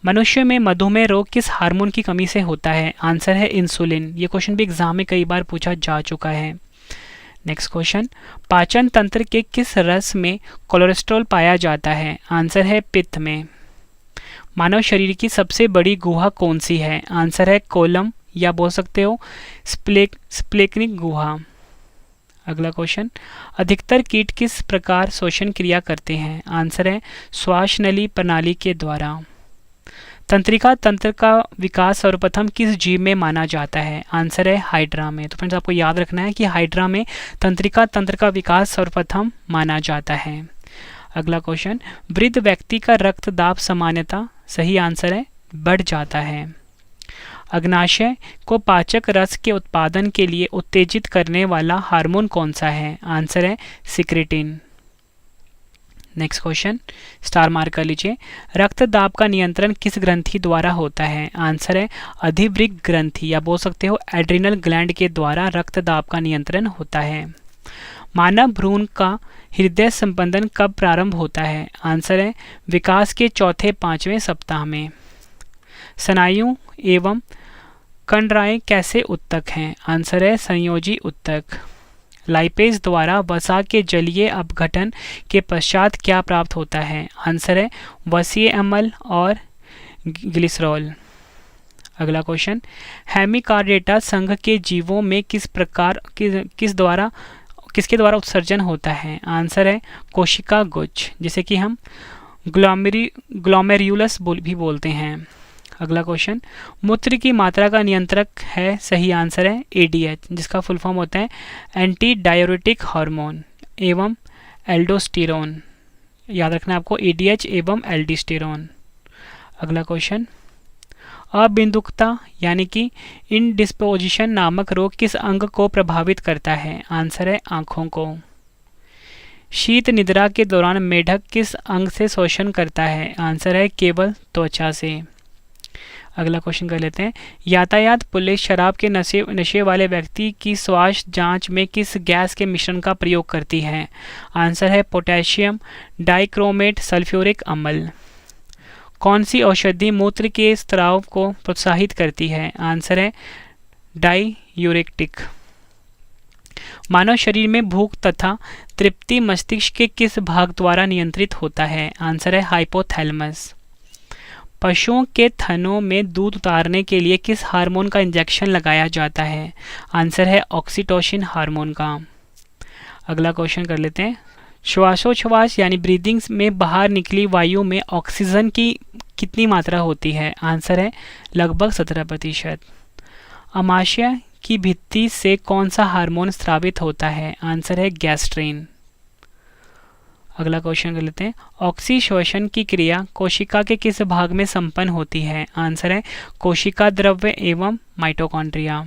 Speaker 1: मनुष्य में मधुमेह रोग किस हार्मोन की कमी से होता है? आंसर है इंसुलिन। ये क्वेश्चन भी एग्जाम में कई बार पूछा जा चुका है। नेक्स्ट क्वेश्चन, पाचन तंत्र के किस रस में कोलेस्ट्रॉल पाया जाता है? आंसर है पित्त में। मानव शरीर की सबसे बड़ी गुहा कौन सी है? आंसर है कोलम, या बोल सकते हो स्प्लेक्निक गुहा। अगला क्वेश्चन, अधिकतर कीट किस प्रकार श्वसन क्रिया करते हैं? आंसर है श्वास नली प्रणाली के द्वारा। तंत्रिका तंत्र का विकास सर्वप्रथम किस जीव में माना जाता है? आंसर है हाइड्रा में। तो फ्रेंड्स, आपको याद रखना है कि हाइड्रा में तंत्रिका तंत्र का विकास सर्वप्रथम माना जाता है। अगला क्वेश्चन, वृद्ध व्यक्ति का रक्तदाब सामान्यतः, सही आंसर है बढ़ जाता है। अग्नाशय को पाचक रस के उत्पादन के लिए उत्तेजित करने वाला हार्मोन कौन सा है? आंसर है secretin. Next question star mark कर लीजिए। रक्तदाब का नियंत्रण किस ग्रंथि द्वारा होता है? आंसर है अधिवृक्क ग्रंथि, या बोल सकते हो एड्रिनल ग्लैंड के द्वारा रक्तदाब का नियंत्रण होता है। मानव भ्रूण का हृदय संबंधन कब प्रारंभ होता है? आंसर है विकास के चौथे 5वें सप्ताह में। स्नायु एवं कंडराएं कैसे उत्तक हैं? आंसर है संयोजी उत्तक। लाइपेज द्वारा वसा के जलीय अपघटन के पश्चात क्या प्राप्त होता है? आंसर है वसीय अम्ल और ग्लिसरॉल। अगला क्वेश्चन, हेमिकार्डेटा संघ के जीवों में किसके द्वारा उत्सर्जन होता है? आंसर है कोशिका गुच्छ, जिसे कि हम ग्लोमेरुलस भी बोलते हैं। अगला क्वेश्चन, मूत्र की मात्रा का नियंत्रक है, सही आंसर है ADH, जिसका फुल फॉर्म होता है एंटी डाययूरेटिक हार्मोन एवं एल्डोस्टेरोन। याद रखना आपको ADH एवं एल्डोस्टेरोन। अगला क्वेश्चन, अबिंदुकता यानी कि इंडिस्पोजिशन नामक रोग किस अंग को प्रभावित करता है? आंसर है आँखों को। शीत निद्रा के दौरान मेढक किस अंग से शोषण करता है? आंसर है केवल त्वचा से। अगला क्वेश्चन कर लेते हैं, यातायात पुलिस शराब के नशे वाले व्यक्ति की स्वास्थ्य जांच में किस गैस के मिश्रण का प्रयोग करती है? आंसर है पोटेशियम डाइक्रोमेट सल्फ्यूरिक अम्ल। कौन सी औषधि मूत्र के स्राव को प्रोत्साहित करती है? आंसर है डाययूरेटिक। मानव शरीर में भूख तथा तृप्ति मस्तिष्क के किस भाग द्वारा नियंत्रित होता है? आंसर है हाइपोथैलेमस। पशुओं के थनों में दूध उतारने के लिए किस हार्मोन का इंजेक्शन लगाया जाता है? आंसर है ऑक्सीटोसिन हार्मोन का। अगला क्वेश्चन कर लेते हैं, श्वासोच्छ्वास यानी ब्रीदिंग में बाहर निकली वायु में ऑक्सीजन की कितनी मात्रा होती है? आंसर है लगभग 17%। अमाशय की भित्ति से कौन सा हार्मोन स्रावित होता है? आंसर है गैस्ट्रिन। अगला क्वेश्चन कर लेते हैं, ऑक्सीशोषण की क्रिया कोशिका के किस भाग में संपन्न होती है? आंसर है कोशिका द्रव्य एवं माइटोकॉन्ड्रिया।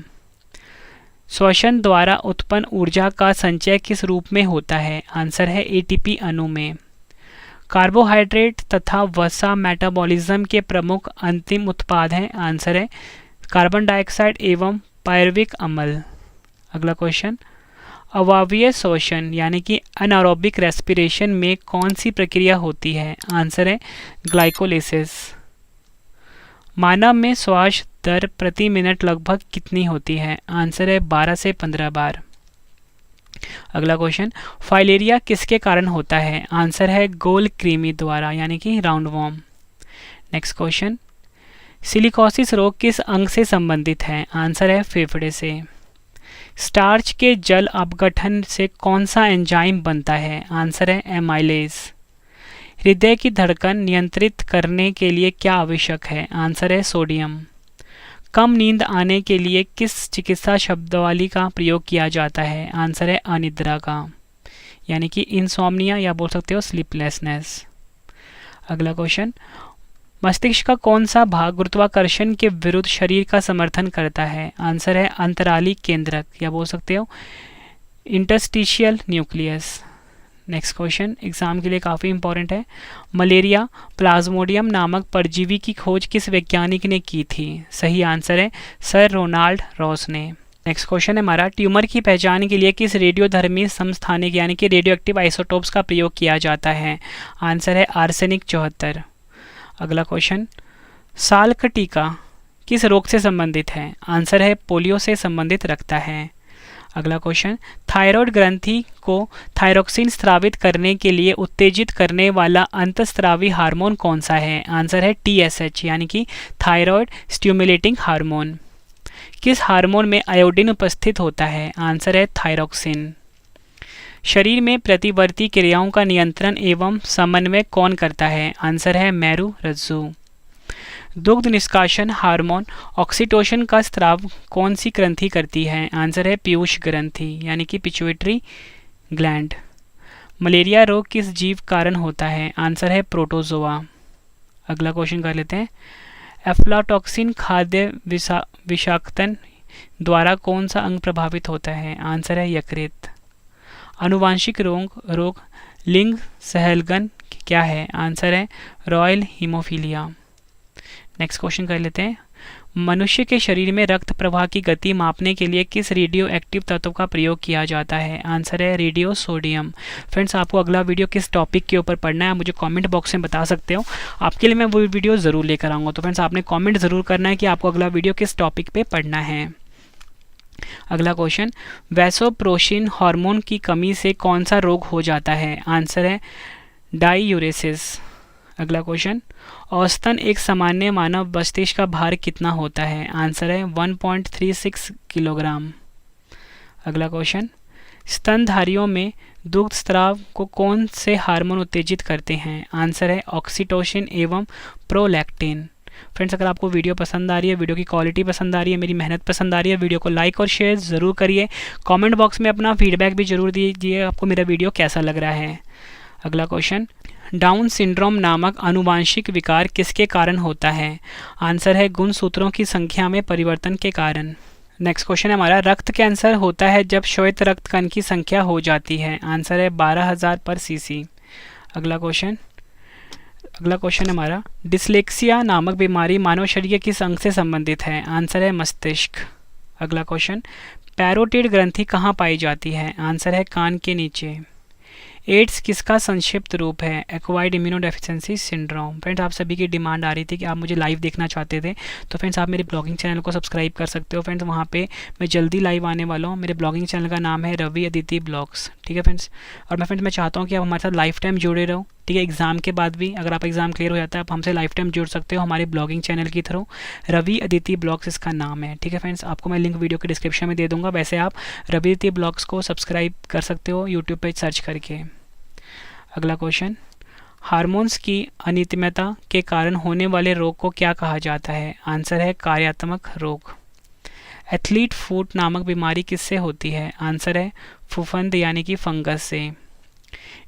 Speaker 1: श्वसन द्वारा उत्पन्न ऊर्जा का संचय किस रूप में होता है? आंसर है ATP अणु में। कार्बोहाइड्रेट तथा वसा मेटाबॉलिज्म के प्रमुख अंतिम उत्पाद हैं? आंसर है कार्बन डाइऑक्साइड एवं पायरुविक अम्ल। अगला क्वेश्चन, अवायवीय श्वसन यानी कि अनारोबिक रेस्पिरेशन में कौन सी प्रक्रिया होती है? आंसर है ग्लाइकोलिसिस। मानव में श्वास दर प्रति मिनट लगभग कितनी होती है? आंसर है 12 से 15 बार। अगला क्वेश्चन, फाइलेरिया किसके कारण होता है? आंसर है गोल कृमि द्वारा यानी कि round warm. Next question, silicosis रोग किस अंग से संबंधित है? आंसर है फेफड़े से। स्टार्च के जल अपघटन से कौन सा एंजाइम बनता है? आंसर है एमाइलेज। हृदय की धड़कन नियंत्रित करने के लिए क्या आवश्यक है? आंसर है सोडियम। कम नींद आने के लिए किस चिकित्सा शब्दावली का प्रयोग किया जाता है? आंसर है अनिद्रा का, यानी कि इंसोम्निया या बोल सकते हो स्लीपलेसनेस। अगला क्वेश्चन, मस्तिष्क का कौन सा भाग गुरुत्वाकर्षण के विरुद्ध शरीर का समर्थन करता है? आंसर है अंतराली केंद्रक या बोल सकते हो interstitial nucleus. Next question exam के लिए काफ़ी इंपॉर्टेंट है, मलेरिया प्लाज्मोडियम नामक परजीवी की खोज किस वैज्ञानिक ने की थी? सही आंसर है सर रोनाल्ड रॉस ने। नेक्स्ट क्वेश्चन है हमारा, ट्यूमर की पहचान के लिए किस रेडियोधर्मी समस्थानिक यानी कि रेडियो एक्टिव आइसोटोप्स का प्रयोग किया जाता है? आंसर है आर्सेनिक 74। अगला क्वेश्चन, साल का टीका किस रोग से संबंधित है? आंसर है पोलियो से संबंधित रखता है। अगला क्वेश्चन, थायराइड ग्रंथि को थायरोक्सिन स्रावित करने के लिए उत्तेजित करने वाला अंतःस्रावी हार्मोन कौन सा है? आंसर है TSH यानी कि थायराइड स्टिमुलेटिंग हार्मोन। किस हार्मोन में आयोडीन उपस्थित होता है? आंसर है थायरोक्सिन। शरीर में प्रतिवर्ती क्रियाओं का नियंत्रण एवं समन्वय कौन करता है? आंसर है मेरु रज्जु। दुग्ध निष्कासन हार्मोन ऑक्सीटोसिन का स्राव कौन सी ग्रंथि करती है? आंसर है पीयूष ग्रंथि यानी कि पिट्यूटरी ग्लैंड। मलेरिया रोग किस जीव कारण होता है? आंसर है प्रोटोजोआ। अगला क्वेश्चन कर लेते हैं, एफ्लाटॉक्सिन खाद्य विषाक्तन द्वारा कौन सा अंग प्रभावित होता है? आंसर है यकृत। आनुवांशिक रोग लिंग सहलगन क्या है? आंसर है रॉयल हीमोफीलिया। नेक्स्ट क्वेश्चन कर लेते हैं, मनुष्य के शरीर में रक्त प्रवाह की गति मापने के लिए किस रेडियो एक्टिव तत्व का प्रयोग किया जाता है? आंसर है रेडियो सोडियम। फ्रेंड्स, आपको अगला वीडियो किस टॉपिक के ऊपर पढ़ना है आप मुझे कमेंट बॉक्स में बता सकते हो, आपके लिए मैं वो वीडियो ज़रूर लेकर आऊँगा। तो फ्रेंड्स, आपने कमेंट ज़रूर करना है कि आपको अगला वीडियो किस टॉपिक पे पढ़ना है। अगला क्वेश्चन, वैसोप्रेसिन हार्मोन की कमी से कौन सा रोग हो जाता है? आंसर है डाययूरेसिस। अगला क्वेश्चन, औसतन एक सामान्य मानव मस्तिष्क का भार कितना होता है? आंसर है 1.36 किलोग्राम। अगला क्वेश्चन, स्तनधारियों में दुग्ध स्राव को कौन से हार्मोन उत्तेजित करते हैं? आंसर है ऑक्सीटोसिन एवं प्रोलैक्टिन। फ्रेंड्स अगर आपको वीडियो पसंद आ रही है, वीडियो की क्वालिटी पसंद आ रही है, मेरी मेहनत पसंद आ रही है, वीडियो को लाइक और शेयर ज़रूर करिए। कमेंट बॉक्स में अपना फीडबैक भी ज़रूर दीजिए, आपको मेरा वीडियो कैसा लग रहा है। अगला क्वेश्चन, डाउन सिंड्रोम नामक आनुवांशिक विकार किसके कारण होता है? आंसर है गुणसूत्रों की संख्या में परिवर्तन के कारण। नेक्स्ट क्वेश्चन है हमारा, रक्त कैंसर होता है जब श्वेत रक्त कण की संख्या हो जाती है। आंसर है 12,000 पर सीसी। अगला क्वेश्चन है हमारा, डिस्लेक्सिया नामक बीमारी मानव शरीर के किस अंग से संबंधित है? आंसर है मस्तिष्क। अगला क्वेश्चन, पैरोटिड ग्रंथि कहाँ पाई जाती है? आंसर है कान के नीचे। एड्स किसका संक्षिप्त रूप है? Acquired immunodeficiency syndrome. फ्रेंड्स आप सभी की डिमांड आ रही थी कि आप मुझे लाइव देखना चाहते थे, तो फ्रेंड्स आप मेरे ब्लॉगिंग चैनल को सब्सक्राइब कर सकते हो। फ्रेंड्स वहाँ पे मैं जल्दी लाइव आने वाला हूँ। मेरे ब्लॉगिंग चैनल का नाम है रवि अदिति ब्लॉग्स, ठीक है फ्रेंड्स। और मैं चाहता हूँ कि आप हमारे साथ लाइफ टाइम जुड़े रहो, ठीक है। एग्जाम के बाद भी अगर आप एग्जाम क्लियर हो जाता है, आप हमसे लाइफ टाइम जुड़ सकते हो हमारे ब्लॉगिंग चैनल के थ्रू। रवि अदिति ब्लॉग्स इसका नाम है, ठीक है फ्रेंड्स। आपको मैं लिंक वीडियो के डिस्क्रिप्शन में दे दूँगा। वैसे आप रवि अदिति ब्लॉग्स को सब्सक्राइब कर सकते हो यूट्यूब पर सर्च करके। अगला क्वेश्चन, हार्मोन्स की अनियमितता के कारण होने वाले रोग को क्या कहा जाता है? आंसर है कार्यात्मक रोग। एथलीट फुट नामक बीमारी किससे होती है? आंसर है फफूंद यानी कि फंगस से।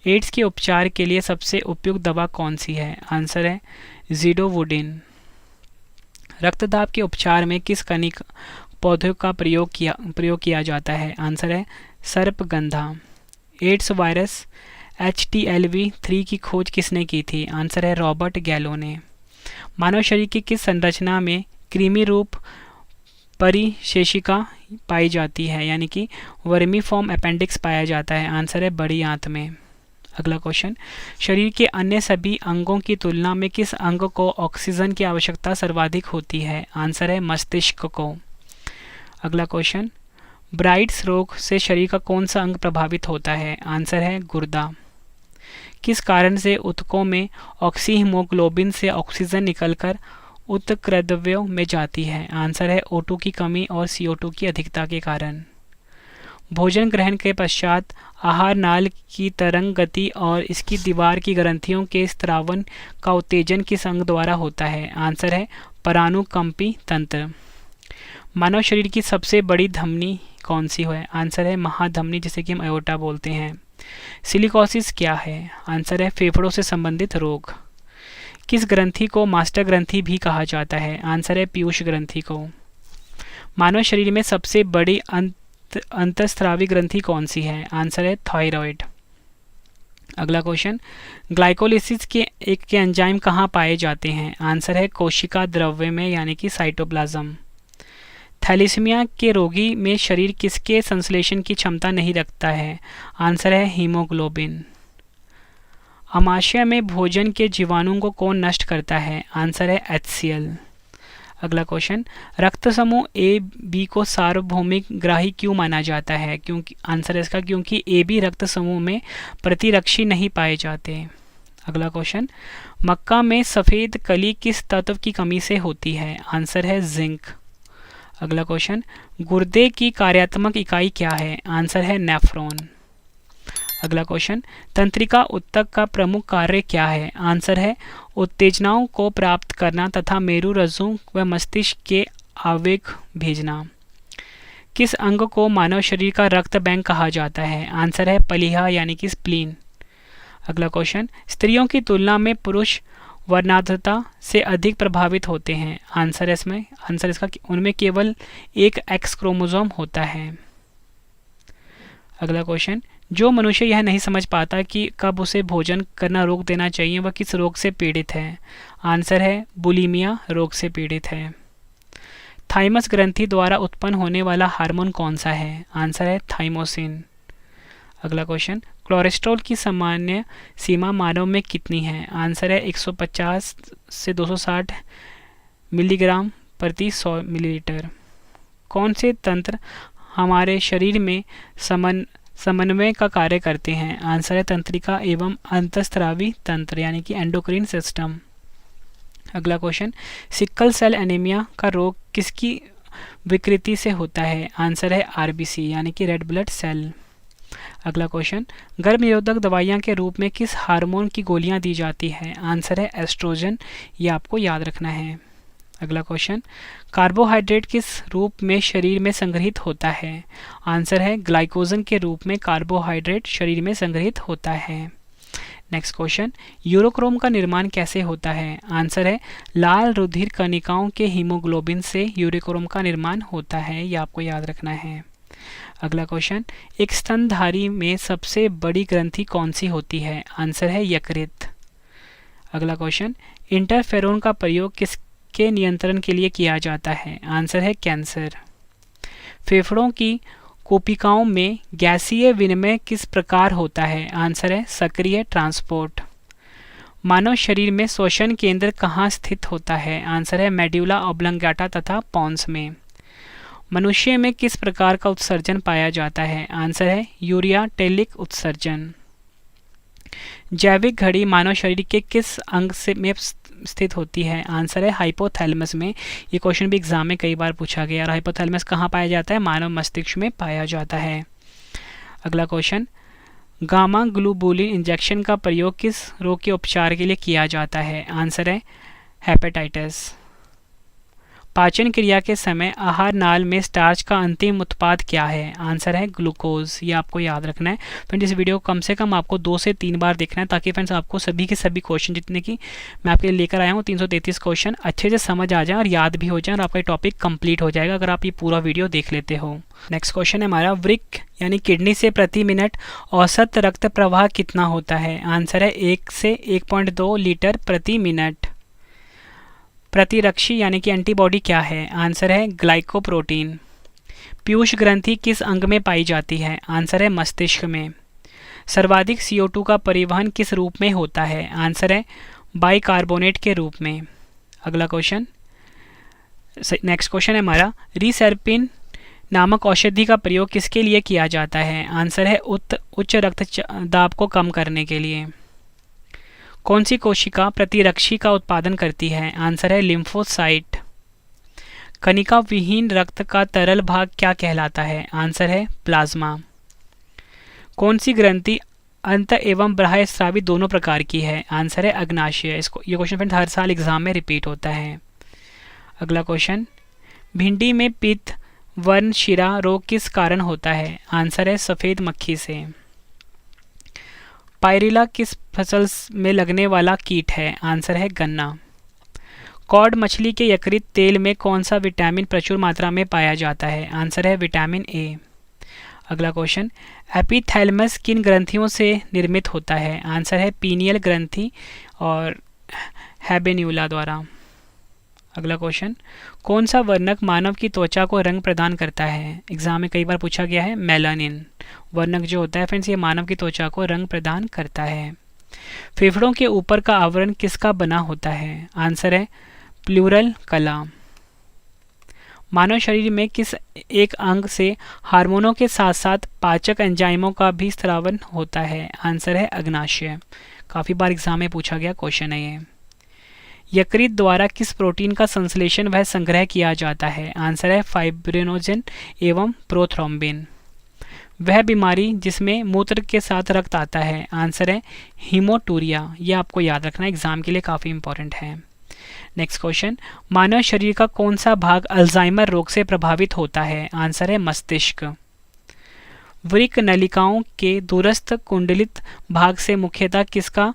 Speaker 1: एड्स के उपचार के लिए सबसे उपयुक्त दवा कौन सी है? आंसर है ज़िडोवुडिन। रक्तदाब के उपचार में किस कनिक पौधे का प्रयोग किया जाता है? आंसर है सर्पगंधा। एड्स वायरस HTLV-3 की खोज किसने की थी? आंसर है रॉबर्ट गैलो ने। मानव शरीर की किस संरचना में कृमि रूप परिशेषिका पाई जाती है, यानी कि वर्मीफॉर्म अपेंडिक्स पाया जाता है? आंसर है बड़ी आंत में। अगला क्वेश्चन, शरीर के अन्य सभी अंगों की तुलना में किस अंग को ऑक्सीजन की आवश्यकता सर्वाधिक होती है? आंसर है मस्तिष्क को। अगला क्वेश्चन, ब्राइट्स रोग से शरीर का कौन सा अंग प्रभावित होता है? आंसर है गुर्दा। किस कारण से ऊतकों में ऑक्सीहीमोग्लोबिन से ऑक्सीजन निकलकर ऊतकद्रव्यों में जाती है? आंसर है O2 की कमी और CO2 की अधिकता के कारण। भोजन ग्रहण के पश्चात आहार नाल की तरंग गति और इसकी दीवार की ग्रंथियों के स्त्रावन का उत्तेजन किस अंग द्वारा होता है? आंसर है परानुकंपी तंत्र। मानव शरीर की सबसे बड़ी धमनी कौन सी है? आंसर है महाधमनी, जिसे कि हम एओर्टा बोलते हैं। सिलिकोसिस क्या है? आंसर है फेफड़ों से संबंधित रोग। किस ग्रंथि को मास्टर ग्रंथि भी कहा जाता है? आंसर है पीयूष ग्रंथि को। मानव शरीर में सबसे बड़ी अंतःस्रावी ग्रंथि कौन सी है? आंसर है थायराइड। अगला क्वेश्चन, ग्लाइकोलिसिस के एंजाइम कहाँ पाए जाते हैं? आंसर है कोशिका द्रव्य में, यानी कि साइटोप्लाज्म। थैलेसीमिया के रोगी में शरीर किसके संश्लेषण की क्षमता नहीं रखता है? आंसर है हीमोग्लोबिन। आमाशय में भोजन के जीवाणुओं को कौन नष्ट करता है? आंसर है HCl। अगला क्वेश्चन, रक्त समूह AB को सार्वभौमिक ग्राही क्यों माना जाता है? क्योंकि आंसर है इसका क्योंकि AB रक्त समूह में प्रतिरक्षी नहीं पाए जाते। अगला क्वेश्चन, मक्का में सफ़ेद कली किस तत्व की कमी से होती है? आंसर है जिंक। अगला क्वेश्चन, गुर्दे की कार्यात्मक इकाई क्या है? आंसर है नेफ्रॉन। अगला क्वेश्चन, तंत्रिका ऊतक का प्रमुख कार्य क्या है? आंसर है उत्तेजनाओं को प्राप्त करना तथा मेरु रज्जु व मस्तिष्क के आवेग भेजना। किस अंग को मानव शरीर का रक्त बैंक कहा जाता है? आंसर है प्लीहा यानी कि स्प्लीन। अगला क्वेश्चन, स्त्रियों की तुलना में पुरुष वर्णांधता से अधिक प्रभावित होते हैं? आंसर इसका उनमें केवल एक X क्रोमोसोम होता है। अगला क्वेश्चन, जो मनुष्य यह नहीं समझ पाता कि कब उसे भोजन करना रोक देना चाहिए, वह किस रोग से पीड़ित है? आंसर है बुलिमिया रोग से पीड़ित है। थाइमस ग्रंथि द्वारा उत्पन्न होने वाला हार्मोन कौन सा है? आंसर है थाइमोसिन। अगला क्वेश्चन, कोलेस्ट्रॉल की सामान्य सीमा मानव में कितनी है? आंसर है 150 से 260 मिलीग्राम प्रति 100 मिलीलीटर। कौन से तंत्र हमारे शरीर में समन्वय का कार्य करते हैं? आंसर है तंत्रिका एवं अंतःस्रावी तंत्र, यानी कि एंडोक्राइन सिस्टम। अगला क्वेश्चन, सिकल सेल एनीमिया का रोग किसकी विकृति से होता है? आंसर है RBC यानी कि रेड ब्लड सेल। अगला क्वेश्चन, गर्भ निरोधक दवाइयाँ के रूप में किस हार्मोन की गोलियाँ दी जाती है? आंसर है एस्ट्रोजन, ये आपको याद रखना है। अगला क्वेश्चन, कार्बोहाइड्रेट किस रूप में शरीर में संग्रहित होता है? आंसर है ग्लाइकोजन के रूप में कार्बोहाइड्रेट शरीर में संग्रहित होता है। नेक्स्ट क्वेश्चन, यूरोक्रोम का निर्माण कैसे होता है? आंसर है लाल रुधिर कणिकाओं के हीमोग्लोबिन से यूरोक्रोम का निर्माण होता है, ये आपको याद रखना है। अगला क्वेश्चन, एक स्तनधारी में सबसे बड़ी ग्रंथि कौन सी होती है? आंसर है यकृत। अगला क्वेश्चन, इंटरफेरोन का प्रयोग किसके नियंत्रण के लिए किया जाता है? आंसर है कैंसर। फेफड़ों की कोशिकाओं में गैसीय विनिमय किस प्रकार होता है? आंसर है सक्रिय ट्रांसपोर्ट। मानव शरीर में श्वसन केंद्र कहाँ स्थित होता है? आंसर है मेड्यूला ऑब्लंगाटा तथा पॉन्स में। मनुष्य में किस प्रकार का उत्सर्जन पाया जाता है? आंसर है यूरिया टेलिक उत्सर्जन। जैविक घड़ी मानव शरीर के किस अंग से में स्थित होती है? आंसर है हाइपोथैलेमस में। ये क्वेश्चन भी एग्जाम में कई बार पूछा गया। और हाइपोथैलेमस कहाँ पाया जाता है? मानव मस्तिष्क में पाया जाता है। अगला क्वेश्चन, गामा ग्लोबुलिन इंजेक्शन का प्रयोग किस रोग के उपचार के लिए किया जाता है? आंसर है हेपेटाइटिस। पाचन क्रिया के समय आहार नाल में स्टार्च का अंतिम उत्पाद क्या है? आंसर है ग्लूकोज। ये आपको याद रखना है। फ्रेंड्स, इस वीडियो को कम से कम आपको 2 से 3 बार देखना है, ताकि फ्रेंड्स आपको सभी के सभी क्वेश्चन जितने की मैं आपके लिए लेकर आया हूँ 333 क्वेश्चन अच्छे से समझ आ जाए और याद भी हो जाए, और आपका टॉपिक कंप्लीट हो जाएगा अगर आप ये पूरा वीडियो देख लेते हो। नेक्स्ट क्वेश्चन है हमारा, वृक्क यानी किडनी से प्रति मिनट औसत रक्त प्रवाह कितना होता है? आंसर है 1 से 1.2 लीटर प्रति मिनट। प्रतिरक्षी यानी कि एंटीबॉडी क्या है? आंसर है ग्लाइकोप्रोटीन। पीयूष ग्रंथि किस अंग में पाई जाती है? आंसर है मस्तिष्क में। सर्वाधिक CO2 का परिवहन किस रूप में होता है? आंसर है बाइकार्बोनेट के रूप में। अगला क्वेश्चन, नेक्स्ट क्वेश्चन है हमारा, रिसर्पिन नामक औषधि का प्रयोग किसके लिए किया जाता है? आंसर है उच्च रक्तदाब को कम करने के लिए। कौन सी कोशिका प्रतिरक्षी का उत्पादन करती है? आंसर है लिम्फोसाइट। कणिका विहीन रक्त का तरल भाग क्या कहलाता है? आंसर है प्लाज्मा। कौन सी ग्रंथि अंत एवं बाह्य स्रावी दोनों प्रकार की है? आंसर है अग्नाशय। इसको ये क्वेश्चन फ्रेंड हर साल एग्जाम में रिपीट होता है। अगला क्वेश्चन, भिंडी में पित्त वर्ण शिरा रोग किस कारण होता है? आंसर है सफ़ेद मक्खी से। पायरिला किस फसल में लगने वाला कीट है? आंसर है गन्ना। कॉड मछली के यकृत तेल में कौन सा विटामिन प्रचुर मात्रा में पाया जाता है? आंसर है विटामिन ए। अगला क्वेश्चन, एपिथैलेमस किन ग्रंथियों से निर्मित होता है? आंसर है पीनियल ग्रंथि और हैबेन्यूला द्वारा। अगला क्वेश्चन, कौन सा वर्णक मानव की त्वचा को रंग प्रदान करता है? एग्जाम में कई बार पूछा गया है। मेलानिन वर्णक जो होता है फ्रेंड्स, ये मानव की त्वचा को रंग प्रदान करता है। फेफड़ों के ऊपर का आवरण किसका बना होता है? आंसर है प्लूरल कला। मानव शरीर में किस एक अंग से हार्मोनों के साथ साथ पाचक एंजाइमों का भी स्रावन होता है? आंसर है अग्नाशय। काफ़ी बार एग्जाम में पूछा गया क्वेश्चन है ये। यकृत द्वारा किस प्रोटीन का संश्लेषण व संग्रह किया जाता है? आंसर है फाइब्रिनोजन एवं प्रोथ्रोम्बिन। वह बीमारी जिसमें मूत्र के साथ रक्त आता है? आंसर है हीमोटूरिया। यह आपको याद रखना एग्जाम के लिए काफ़ी इंपॉर्टेंट है। नेक्स्ट क्वेश्चन, मानव शरीर का कौन सा भाग अल्जाइमर रोग से प्रभावित होता है? आंसर है मस्तिष्क। वृक्क नलिकाओं के दूरस्थ कुंडलित भाग से मुख्यतः किसका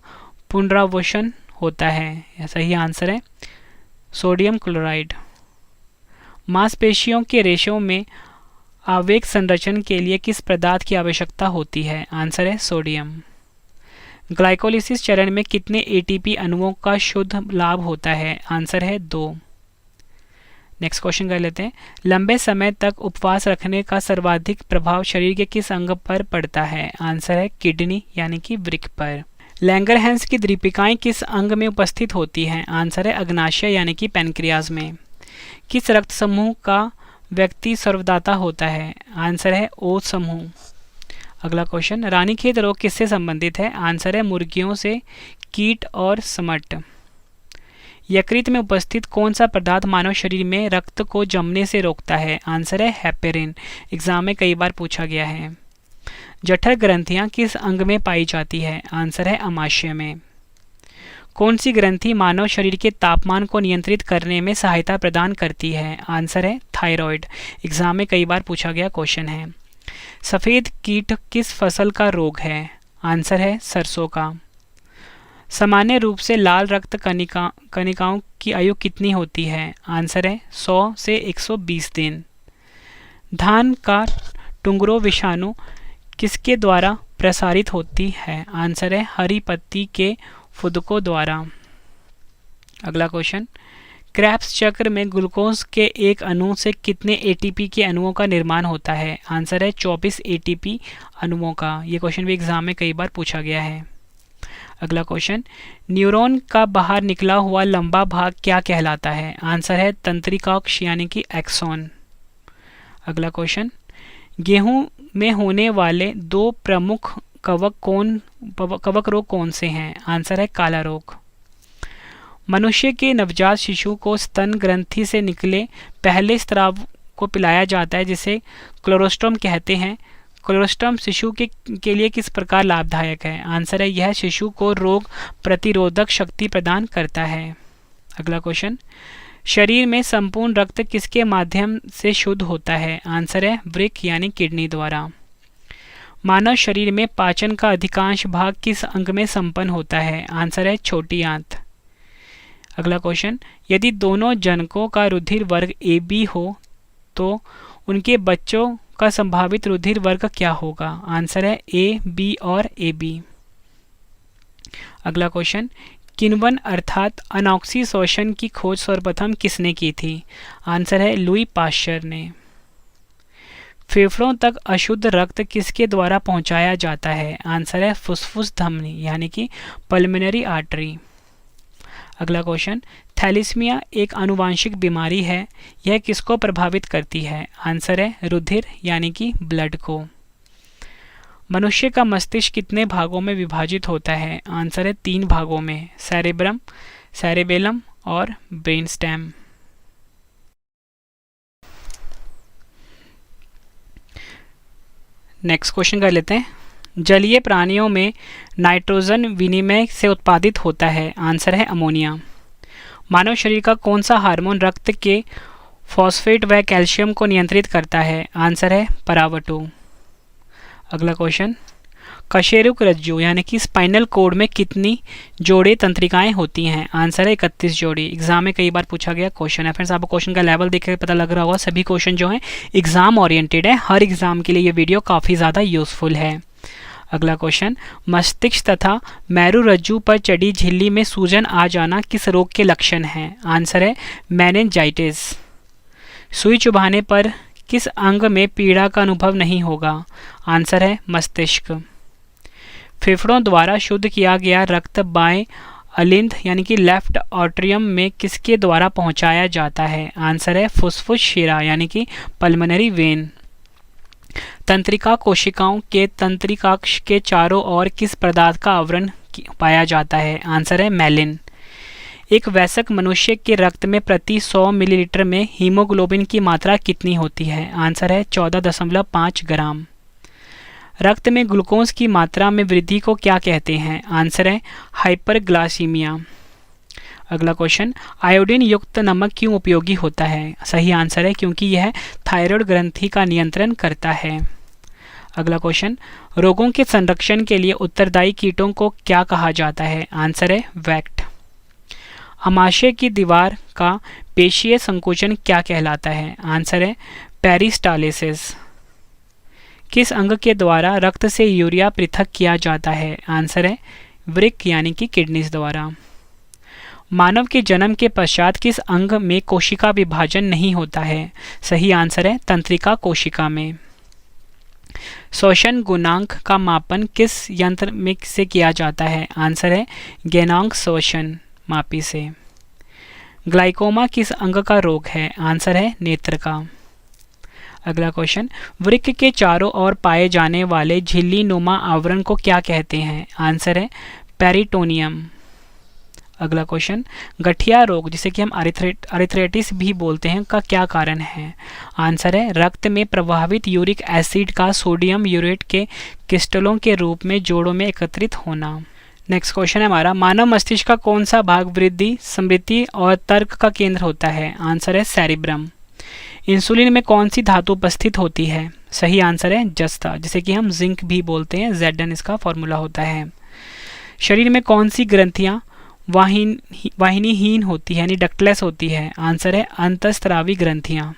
Speaker 1: पुनरावसन होता है? सही आंसर है सोडियम क्लोराइड। मांसपेशियों के रेशों में आवेग संरचना के लिए किस पदार्थ की आवश्यकता होती है? आंसर है सोडियम। ग्लाइकोलिसिस चरण में कितने ATP अणुओं का शुद्ध लाभ होता है? आंसर है 2। नेक्स्ट क्वेश्चन कर लेते हैं, लंबे समय तक उपवास रखने का सर्वाधिक प्रभाव शरीर के किस अंग पर पड़ता है? आंसर है किडनी यानी कि वृक्क पर। लैंगरहैंस की दीपिकाएं किस अंग में उपस्थित होती हैं? आंसर है अग्नाशय यानी कि पैनक्रियाज में। किस रक्त समूह का व्यक्ति सर्वदाता होता है? आंसर है O समूह। अगला क्वेश्चन, रानीखेत रोग किससे संबंधित है? आंसर है मुर्गियों से, कीट और समट। यकृत में उपस्थित कौन सा पदार्थ मानव शरीर में रक्त को जमने से रोकता है? आंसर है हेपेरिन। एग्जाम में कई बार पूछा गया है। जठर ग्रंथियां किस अंग में पाई जाती है? आंसर है अमाशय में। कौन सी ग्रंथि मानव शरीर के तापमान को नियंत्रित करने में सहायता प्रदान करती है? आंसर है थायराइड। एग्जाम में कई बार पूछा गया क्वेश्चन है। सफ़ेद कीट किस फसल का रोग है? आंसर है सरसों का। सामान्य रूप से लाल रक्त कणिकाओं की आयु कितनी होती है? आंसर है 100 से 120 दिन। धान का टुंगरो विषाणु किसके द्वारा प्रसारित होती है? आंसर है हरी पत्ती के फुदकों द्वारा। अगला क्वेश्चन, क्रेब्स चक्र में ग्लूकोज के एक अणु से कितने एटीपी के अणुओं का निर्माण होता है? आंसर है 24 एटीपी अणुओं का। ये क्वेश्चन भी एग्जाम में कई बार पूछा गया है। अगला क्वेश्चन, न्यूरॉन का बाहर निकला हुआ लंबा भाग क्या कहलाता है? आंसर है तंत्रिकाक्ष यानी कि एक्सॉन। अगला क्वेश्चन, गेहूं में होने वाले 2 प्रमुख कवक रोग कौन से हैं? आंसर है काला रोग। मनुष्य के नवजात शिशु को स्तन ग्रंथि से निकले पहले स्राव को पिलाया जाता है जिसे क्लोरोस्टम कहते हैं। क्लोरोस्टम शिशु के लिए किस प्रकार लाभदायक है? आंसर है यह शिशु को रोग प्रतिरोधक शक्ति प्रदान करता है। अगला क्वेश्चन, शरीर में संपूर्ण रक्त किसके माध्यम से शुद्ध होता है? आंसर है वृक्क यानी किडनी द्वारा। मानव शरीर में पाचन का अधिकांश भाग किस अंग में संपन्न होता है? आंसर है छोटी आंत। अगला क्वेश्चन, यदि दोनों जनकों का रुधिर वर्ग AB हो तो उनके बच्चों का संभावित रुधिर वर्ग क्या होगा? आंसर है A, B और AB। अगला क्वेश्चन, किण्वन अर्थात अनॉक्सीशोषण की खोज सर्वप्रथम किसने की थी? आंसर है लुई पाश्चर ने। फेफड़ों तक अशुद्ध रक्त किसके द्वारा पहुंचाया जाता है? आंसर है फुफ्फुस धमनी यानी कि पल्मोनरी आर्टरी। अगला क्वेश्चन, थैलेसीमिया एक आनुवांशिक बीमारी है, यह किसको प्रभावित करती है? आंसर है रुधिर यानी कि ब्लड को। मनुष्य का मस्तिष्क कितने भागों में विभाजित होता है? आंसर है 3 भागों में, सेरेब्रम, सेरेबेलम और ब्रेनस्टेम। नेक्स्ट क्वेश्चन कर लेते हैं। जलीय प्राणियों में नाइट्रोजन विनिमय से उत्पादित होता है? आंसर है अमोनिया। मानव शरीर का कौन सा हार्मोन रक्त के फॉस्फेट व कैल्शियम को नियंत्रित करता है? आंसर है परावटो। अगला क्वेश्चन, कशेरुक रज्जु यानी कि स्पाइनल कोड में कितनी जोड़े तंत्रिकाएं होती हैं? आंसर है 31 जोड़ी। एग्जाम में कई बार पूछा गया क्वेश्चन है। फ्रेंड्स, आपको क्वेश्चन का लेवल देख कर पता लग रहा होगा सभी क्वेश्चन जो हैं एग्जाम ओरिएंटेड है। हर एग्जाम के लिए ये वीडियो काफ़ी ज़्यादा यूजफुल है। अगला क्वेश्चन, मस्तिष्क तथा मेरुरज्जु पर चढ़ी झिल्ली में सूजन आ जाना किस रोग के लक्षण हैं? आंसर है मेनिंजाइटिस। सुई चुभाने पर किस अंग में पीड़ा का अनुभव नहीं होगा? आंसर है मस्तिष्क। फेफड़ों द्वारा शुद्ध किया गया रक्त बाएं अलिंद यानी कि लेफ्ट ऑट्रियम में किसके द्वारा पहुंचाया जाता है? आंसर है फुफ्फुस शिरा यानी कि पल्मोनरी वेन। तंत्रिका कोशिकाओं के तंत्रिकाक्ष के चारों ओर किस पदार्थ का आवरण पाया जाता है? आंसर है मेलिन। एक वयस्क मनुष्य के रक्त में प्रति 100 मिलीलीटर में हीमोग्लोबिन की मात्रा कितनी होती है? आंसर है 14.5 ग्राम। रक्त में ग्लूकोज की मात्रा में वृद्धि को क्या कहते हैं? आंसर है हाइपरग्लाइसीमिया। अगला क्वेश्चन, आयोडीन युक्त नमक क्यों उपयोगी होता है? सही आंसर है क्योंकि यह थायराइड ग्रंथि का नियंत्रण करता है। अगला क्वेश्चन, रोगों के संरक्षण के लिए उत्तरदायी कीटों को क्या कहा जाता है? आंसर है वैक्ट। अमाशय की दीवार का पेशीय संकोचन क्या कहलाता है? आंसर है पेरिस्टालिसिस। किस अंग के द्वारा रक्त से यूरिया पृथक किया जाता है? आंसर है वृक्क यानी कि किडनीज द्वारा। मानव के जन्म के पश्चात किस अंग में कोशिका विभाजन नहीं होता है? सही आंसर है तंत्रिका कोशिका में। शोषण गुणांक का मापन किस यंत्र में से किया जाता है? आंसर है गैनांक शोषण मापी से। ग्लाइकोमा किस अंग का रोग है? आंसर है नेत्र का। अगला क्वेश्चन, वृक्क के चारों ओर पाए जाने वाले झिल्ली नुमा आवरण को क्या कहते हैं? आंसर है पेरिटोनियम। अगला क्वेश्चन, गठिया रोग जिसे कि हम अरिथ्रेटिस भी बोलते हैं का क्या कारण है? आंसर है रक्त में प्रवाहित यूरिक एसिड का सोडियम यूरेट के क्रिस्टलों के रूप में जोड़ों में एकत्रित होना। नेक्स्ट क्वेश्चन है हमारा, मानव मस्तिष्क का कौन सा भाग वृद्धि, स्मृति और तर्क का केंद्र होता है? आंसर है सेरिब्रम। इंसुलिन में कौन सी धातु उपस्थित होती है? सही आंसर है जस्ता, जिसे कि हम जिंक भी बोलते हैं, Zn इसका फॉर्मूला होता है। शरीर में कौन सी ग्रंथियां वाहिनीहीन होती है यानी डक्टलेस होती है? आंसर है अंतःस्रावी ग्रंथियां।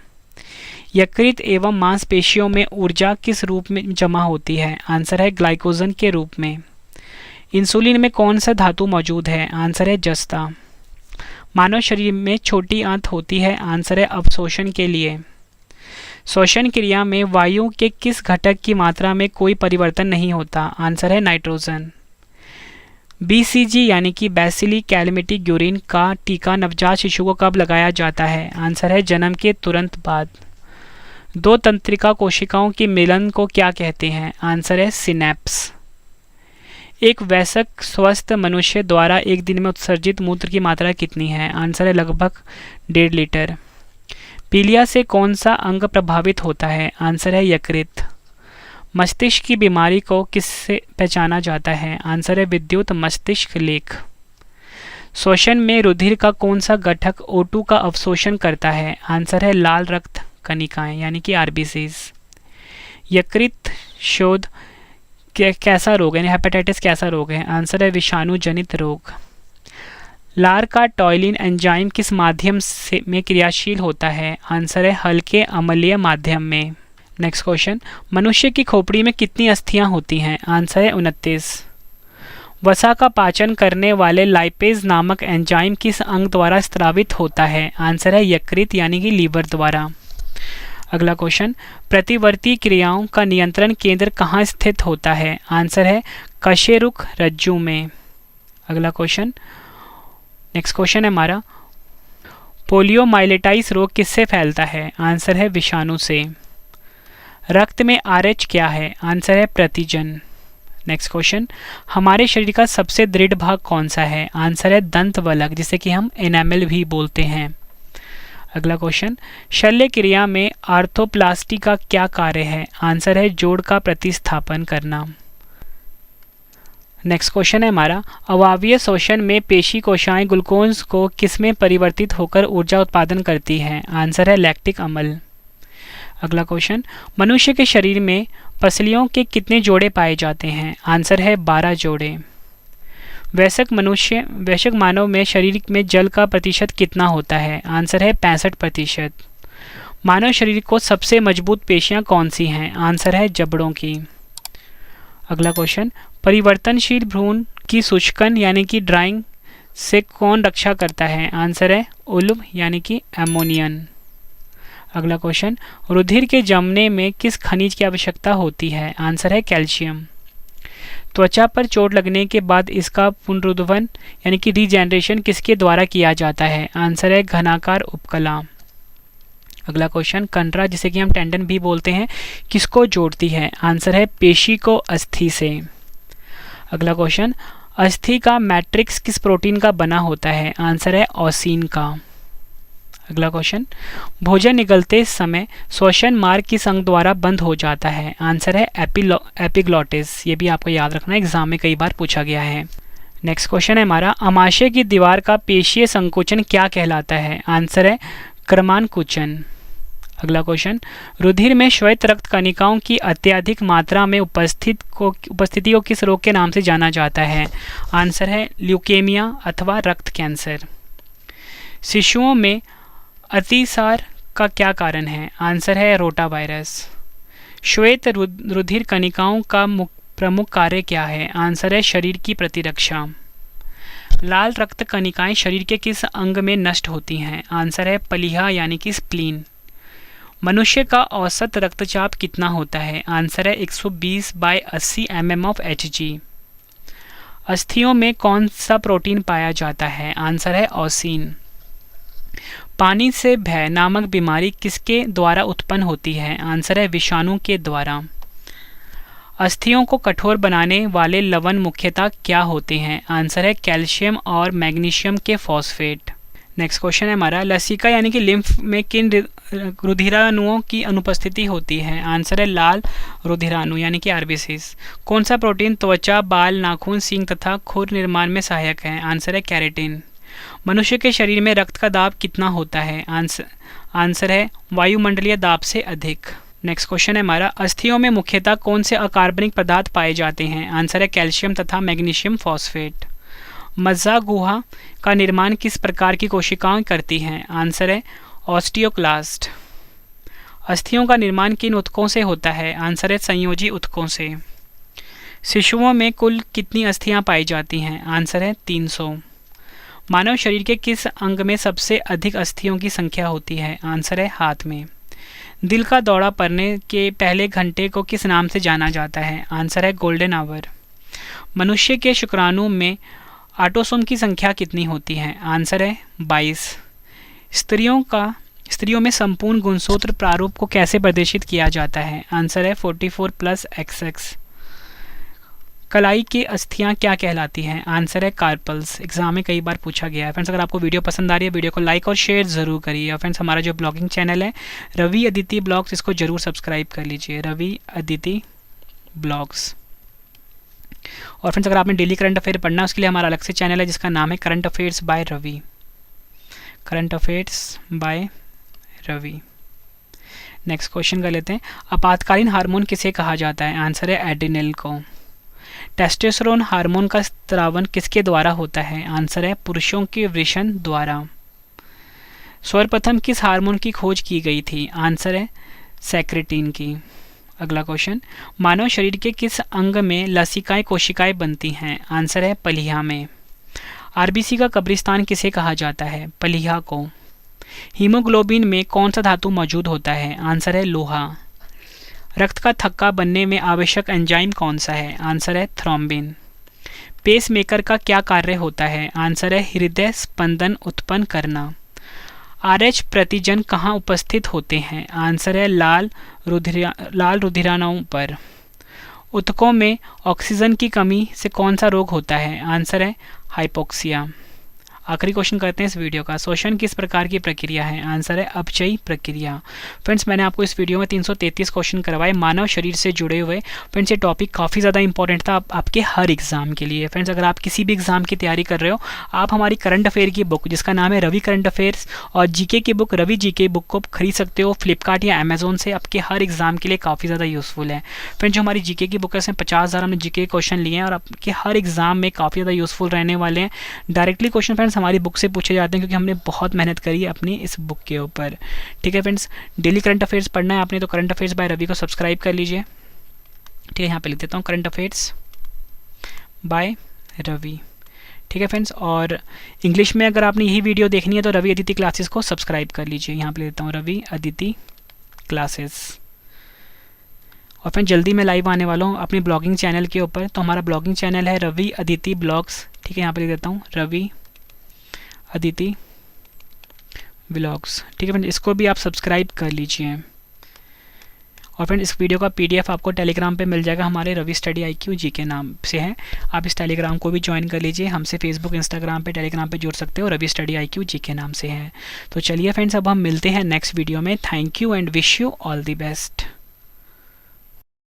Speaker 1: यकृत एवं मांसपेशियों में ऊर्जा किस रूप में जमा होती है? आंसर है ग्लाइकोजन के रूप में। इंसुलिन में कौन सा धातु मौजूद है? आंसर है जस्ता। मानव शरीर में छोटी आंत होती है? आंसर है अवशोषण के लिए। श्वसन क्रिया में वायु के किस घटक की मात्रा में कोई परिवर्तन नहीं होता? आंसर है नाइट्रोजन। BCG यानी कि बैसिली कैलमिटी ग्यूरिन का टीका नवजात शिशु को कब लगाया जाता है? आंसर है जन्म के तुरंत बाद। दो तंत्रिका कोशिकाओं के मिलन को क्या कहते हैं? आंसर है सिनेप्स। एक वयस्क स्वस्थ मनुष्य द्वारा एक दिन में उत्सर्जित मूत्र की मात्रा कितनी है? आंसर है लगभग 1.5 लीटर। पीलिया से कौन सा अंग प्रभावित होता है? आंसर है यकृत। मस्तिष्क की बीमारी को किससे पहचाना जाता है? आंसर है विद्युत मस्तिष्क लेख। श्वसन में रुधिर का कौन सा घटक O2 का अवशोषण करता है? आंसर है लाल रक्त कणिकाएं यानी कि RBCs। यकृत शोध कैसा रोग है यानी हेपेटाइटिस कैसा रोग है? आंसर है विषाणु जनित रोग। लार का टॉयलिन एंजाइम किस माध्यम से में क्रियाशील होता है? आंसर है हल्के अम्लीय माध्यम में। नेक्स्ट क्वेश्चन, मनुष्य की खोपड़ी में कितनी अस्थियां होती हैं? आंसर है 29। वसा का पाचन करने वाले लाइपेज नामक एंजाइम किस अंग द्वारा स्रावित होता है? आंसर है यकृत यानी कि लीवर द्वारा। अगला क्वेश्चन, प्रतिवर्ती क्रियाओं का नियंत्रण केंद्र कहाँ स्थित होता है? आंसर है कशेरुक रज्जु में। अगला क्वेश्चन, नेक्स्ट क्वेश्चन है हमारा, पोलियोमाइलेटाइस रोग किससे फैलता है? आंसर है विषाणु से। रक्त में RH क्या है? आंसर है प्रतिजन। नेक्स्ट क्वेश्चन, हमारे शरीर का सबसे दृढ़ भाग कौन सा है? आंसर है दंत वलक, जिसे कि हम एनामेल भी बोलते हैं। अगला क्वेश्चन, शल्य क्रिया में आर्थोप्लास्टी का क्या कार्य है? आंसर है जोड़ का प्रतिस्थापन करना। नेक्स्ट क्वेश्चन है हमारा, अवायवीय शोषण में पेशी कोशिकाएं ग्लूकोज को किसमें परिवर्तित होकर ऊर्जा उत्पादन करती हैं? आंसर है लैक्टिक अम्ल। अगला क्वेश्चन, मनुष्य के शरीर में पसलियों के कितने जोड़े पाए जाते हैं? आंसर है 12 जोड़े। वयस्क मानव में शरीर में जल का प्रतिशत कितना होता है? आंसर है 65%। मानव शरीर को सबसे मजबूत पेशियां कौन सी हैं? आंसर है जबड़ों की। अगला क्वेश्चन, परिवर्तनशील भ्रूण की सूचकन यानी कि ड्राइंग से कौन रक्षा करता है? आंसर है उल्ब यानी कि एमोनियन। अगला क्वेश्चन, रुधिर के जमने में किस खनिज की आवश्यकता होती है? आंसर है कैल्शियम। त्वचा पर चोट लगने के बाद इसका पुनरुद्धान यानी कि रीजेनरेशन किसके द्वारा किया जाता है? आंसर है घनाकार उपकला। अगला क्वेश्चन, कंडरा जिसे कि हम टेंडन भी बोलते हैं किसको जोड़ती है? आंसर है पेशी को अस्थि से। अगला क्वेश्चन, अस्थि का मैट्रिक्स किस प्रोटीन का बना होता है? आंसर है ओसिन का। अगला क्वेश्चन, भोजन निगलते समय श्वसन मार्ग किस अंग द्वारा बंद हो जाता है? आंसर है एपिग्लॉटिस। ये भी आपको याद रखना है, एग्जाम में कई बार पूछा गया है। नेक्स्ट क्वेश्चन है हमारा, आमाशय की दीवार का पेशीय संकोचन क्या कहलाता है? आंसर है क्रमांकुचन। अगला क्वेश्चन, रुधिर में श्वेत रक्त कणिकाओं की अत्यधिक मात्रा में उपस्थिति को किस रोग के नाम से जाना जाता है? आंसर है ल्यूकेमिया अथवा रक्त कैंसर। शिशुओं में अतिसार का क्या कारण है? आंसर है रोटावायरस। श्वेत रुधिर कणिकाओं का प्रमुख कार्य क्या है? आंसर है शरीर की प्रतिरक्षा। लाल रक्त कणिकाएं शरीर के किस अंग में नष्ट होती हैं? आंसर है प्लीहा यानी कि स्प्लीन। मनुष्य का औसत रक्तचाप कितना होता है? आंसर है 120/80 mm of Hg। अस्थियों में कौन सा प्रोटीन पाया जाता है? आंसर है ओसिन। पानी से भय नामक बीमारी किसके द्वारा उत्पन्न होती है? आंसर है विषाणु के द्वारा। अस्थियों को कठोर बनाने वाले लवण मुख्यतः क्या होते हैं? आंसर है कैल्शियम और मैग्नीशियम के फॉस्फेट। नेक्स्ट क्वेश्चन है हमारा, लसिका यानी कि लिम्फ में किन रुधिराणुओं की अनुपस्थिति होती है? आंसर है लाल रुधिराणु यानी कि आरबीसीज। कौन सा प्रोटीन त्वचा, बाल, नाखून, सींग तथा खुर निर्माण में सहायक है? आंसर है कैरेटिन। मनुष्य के शरीर में रक्त का दाब कितना होता है? आंसर है वायुमंडलीय दाब से अधिक। नेक्स्ट क्वेश्चन है हमारा, अस्थियों में मुख्यतः कौन से अकार्बनिक पदार्थ पाए जाते हैं? आंसर है कैल्शियम तथा मैग्नीशियम फॉस्फेट। मज्जा गुहा का निर्माण किस प्रकार की कोशिकाएं करती हैं? आंसर है ऑस्टियोक्लास्ट। अस्थियों का निर्माण किन ऊतकों से होता है? आंसर है संयोजी ऊतकों से। शिशुओं में कुल कितनी अस्थियां पाई जाती हैं? आंसर है 300। मानव शरीर के किस अंग में सबसे अधिक अस्थियों की संख्या होती है? आंसर है हाथ में। दिल का दौरा पड़ने के पहले घंटे को किस नाम से जाना जाता है? आंसर है गोल्डन आवर। मनुष्य के शुक्राणु में ऑटोसोम की संख्या कितनी होती है? आंसर है 22। स्त्रियों में संपूर्ण गुणसूत्र प्रारूप को कैसे प्रदर्शित किया जाता है? आंसर है 44+XX। कलाई की अस्थियां क्या कहलाती हैं? आंसर है कार्पल्स। एग्जाम में कई बार पूछा गया है। फ्रेंड्स, अगर आपको वीडियो पसंद आ रही है वीडियो को लाइक और शेयर ज़रूर करिए। और फ्रेंड्स, हमारा जो ब्लॉगिंग चैनल है रवि अदिति ब्लॉग्स, इसको ज़रूर सब्सक्राइब कर लीजिए, रवि अदिति ब्लॉग्स। और फ्रेंड्स, अगर आपने डेली करंट अफेयर पढ़ना है उसके लिए हमारा अलग से चैनल है जिसका नाम है current affairs by Ravi. Current affairs by Ravi. Next question कर लेते हैं, आपातकालीन हार्मोन किसे कहा जाता है? आंसर है एड्रिनल को। टेस्टोस्टेरोन हार्मोन का स्रावन किसके द्वारा होता है? आंसर है पुरुषों के वृषण द्वारा। सर्वप्रथम किस हार्मोन की खोज की गई थी? आंसर है सेक्रेटिन की। अगला क्वेश्चन, मानव शरीर के किस अंग में लसिकाएं कोशिकाएं बनती हैं? आंसर है पलीहा में। आरबीसी का कब्रिस्तान किसे कहा जाता है? पलीहा को। हीमोग्लोबिन में कौन सा धातु मौजूद होता है? आंसर है लोहा। रक्त का थक्का बनने में आवश्यक एंजाइम कौन सा है? आंसर है थ्रोम्बिन। पेसमेकर का क्या कार्य होता है? आंसर है हृदय स्पंदन उत्पन्न करना। RH प्रतिजन कहाँ उपस्थित होते हैं? आंसर है लाल रुधिराणुओं पर। ऊतकों में ऑक्सीजन की कमी से कौन सा रोग होता है? आंसर है हाइपोक्सिया। आखिरी क्वेश्चन करते हैं इस वीडियो का, शोषण किस प्रकार की प्रक्रिया है? आंसर है अपचयी प्रक्रिया। फ्रेंड्स, मैंने आपको इस वीडियो में 333 क्वेश्चन करवाए मानव शरीर से जुड़े हुए। फ्रेंड्स, ये टॉपिक काफ़ी ज़्यादा इंपॉर्टेंट था आपके हर एग्जाम के लिए। फ्रेंड्स, अगर आप किसी भी एग्जाम की तैयारी कर रहे हो, आप हमारी करंट अफेयर की बुक जिसका नाम है रवि करंट अफेयर्स और जीके की बुक रवि जीके बुक को खरीद सकते हो फ्लिपकार्ट या अमेजोन से। आपके हर एग्जाम के लिए काफ़ी ज़्यादा यूज़फुल है। फ्रेंड्स, जो हमारी जीके की बुक है उसमें 50,000 हमने जीके क्वेश्चन लिए हैं और आपके हर एग्जाम में काफ़ी ज़्यादा यूज़फुल रहने वाले हैं। डायरेक्टली क्वेश्चन फ्रेंड्स हमारी बुक से पूछे जाते हैं क्योंकि हमने बहुत मेहनत करी है अपनी इस बुक के ऊपर। ठीक है फ्रेंड्स, डेली करंट अफेयर्स पढ़ना है आपने तो करंट अफेयर्स बाय रवि को सब्सक्राइब कर लीजिए। ठीक है, यहाँ पे लिख देता हूँ करंट अफेयर्स बाय रवि। ठीक है फ्रेंड्स, और इंग्लिश में अगर आपने यही वीडियो देखनी है तो रवि अदिति क्लासेस को सब्सक्राइब कर लीजिए। यहाँ पे लिख देता हूँ रवि अदिति क्लासेस। और फ्रेंड्स, जल्दी मैं लाइव आने वाला हूँ अपने ब्लॉगिंग चैनल के ऊपर। तो हमारा ब्लॉगिंग चैनल है रवि अदिति ब्लॉग्स। ठीक है, यहाँ पे लिख देता हूँ रवि अदिति व्लॉग्स। ठीक है फ्रेंड्स, इसको भी आप सब्सक्राइब कर लीजिए। और फ्रेंड, इस वीडियो का PDF आपको टेलीग्राम पे मिल जाएगा, हमारे रवि स्टडी IQ जी के नाम से है। आप इस टेलीग्राम को भी ज्वाइन कर लीजिए। हमसे फेसबुक, इंस्टाग्राम पे, टेलीग्राम पे जुड़ सकते हो, रवि स्टडी IQ जी के नाम से है। तो चलिए फ्रेंड्स, अब हम मिलते हैं नेक्स्ट वीडियो में। Thank you and wish you all the best.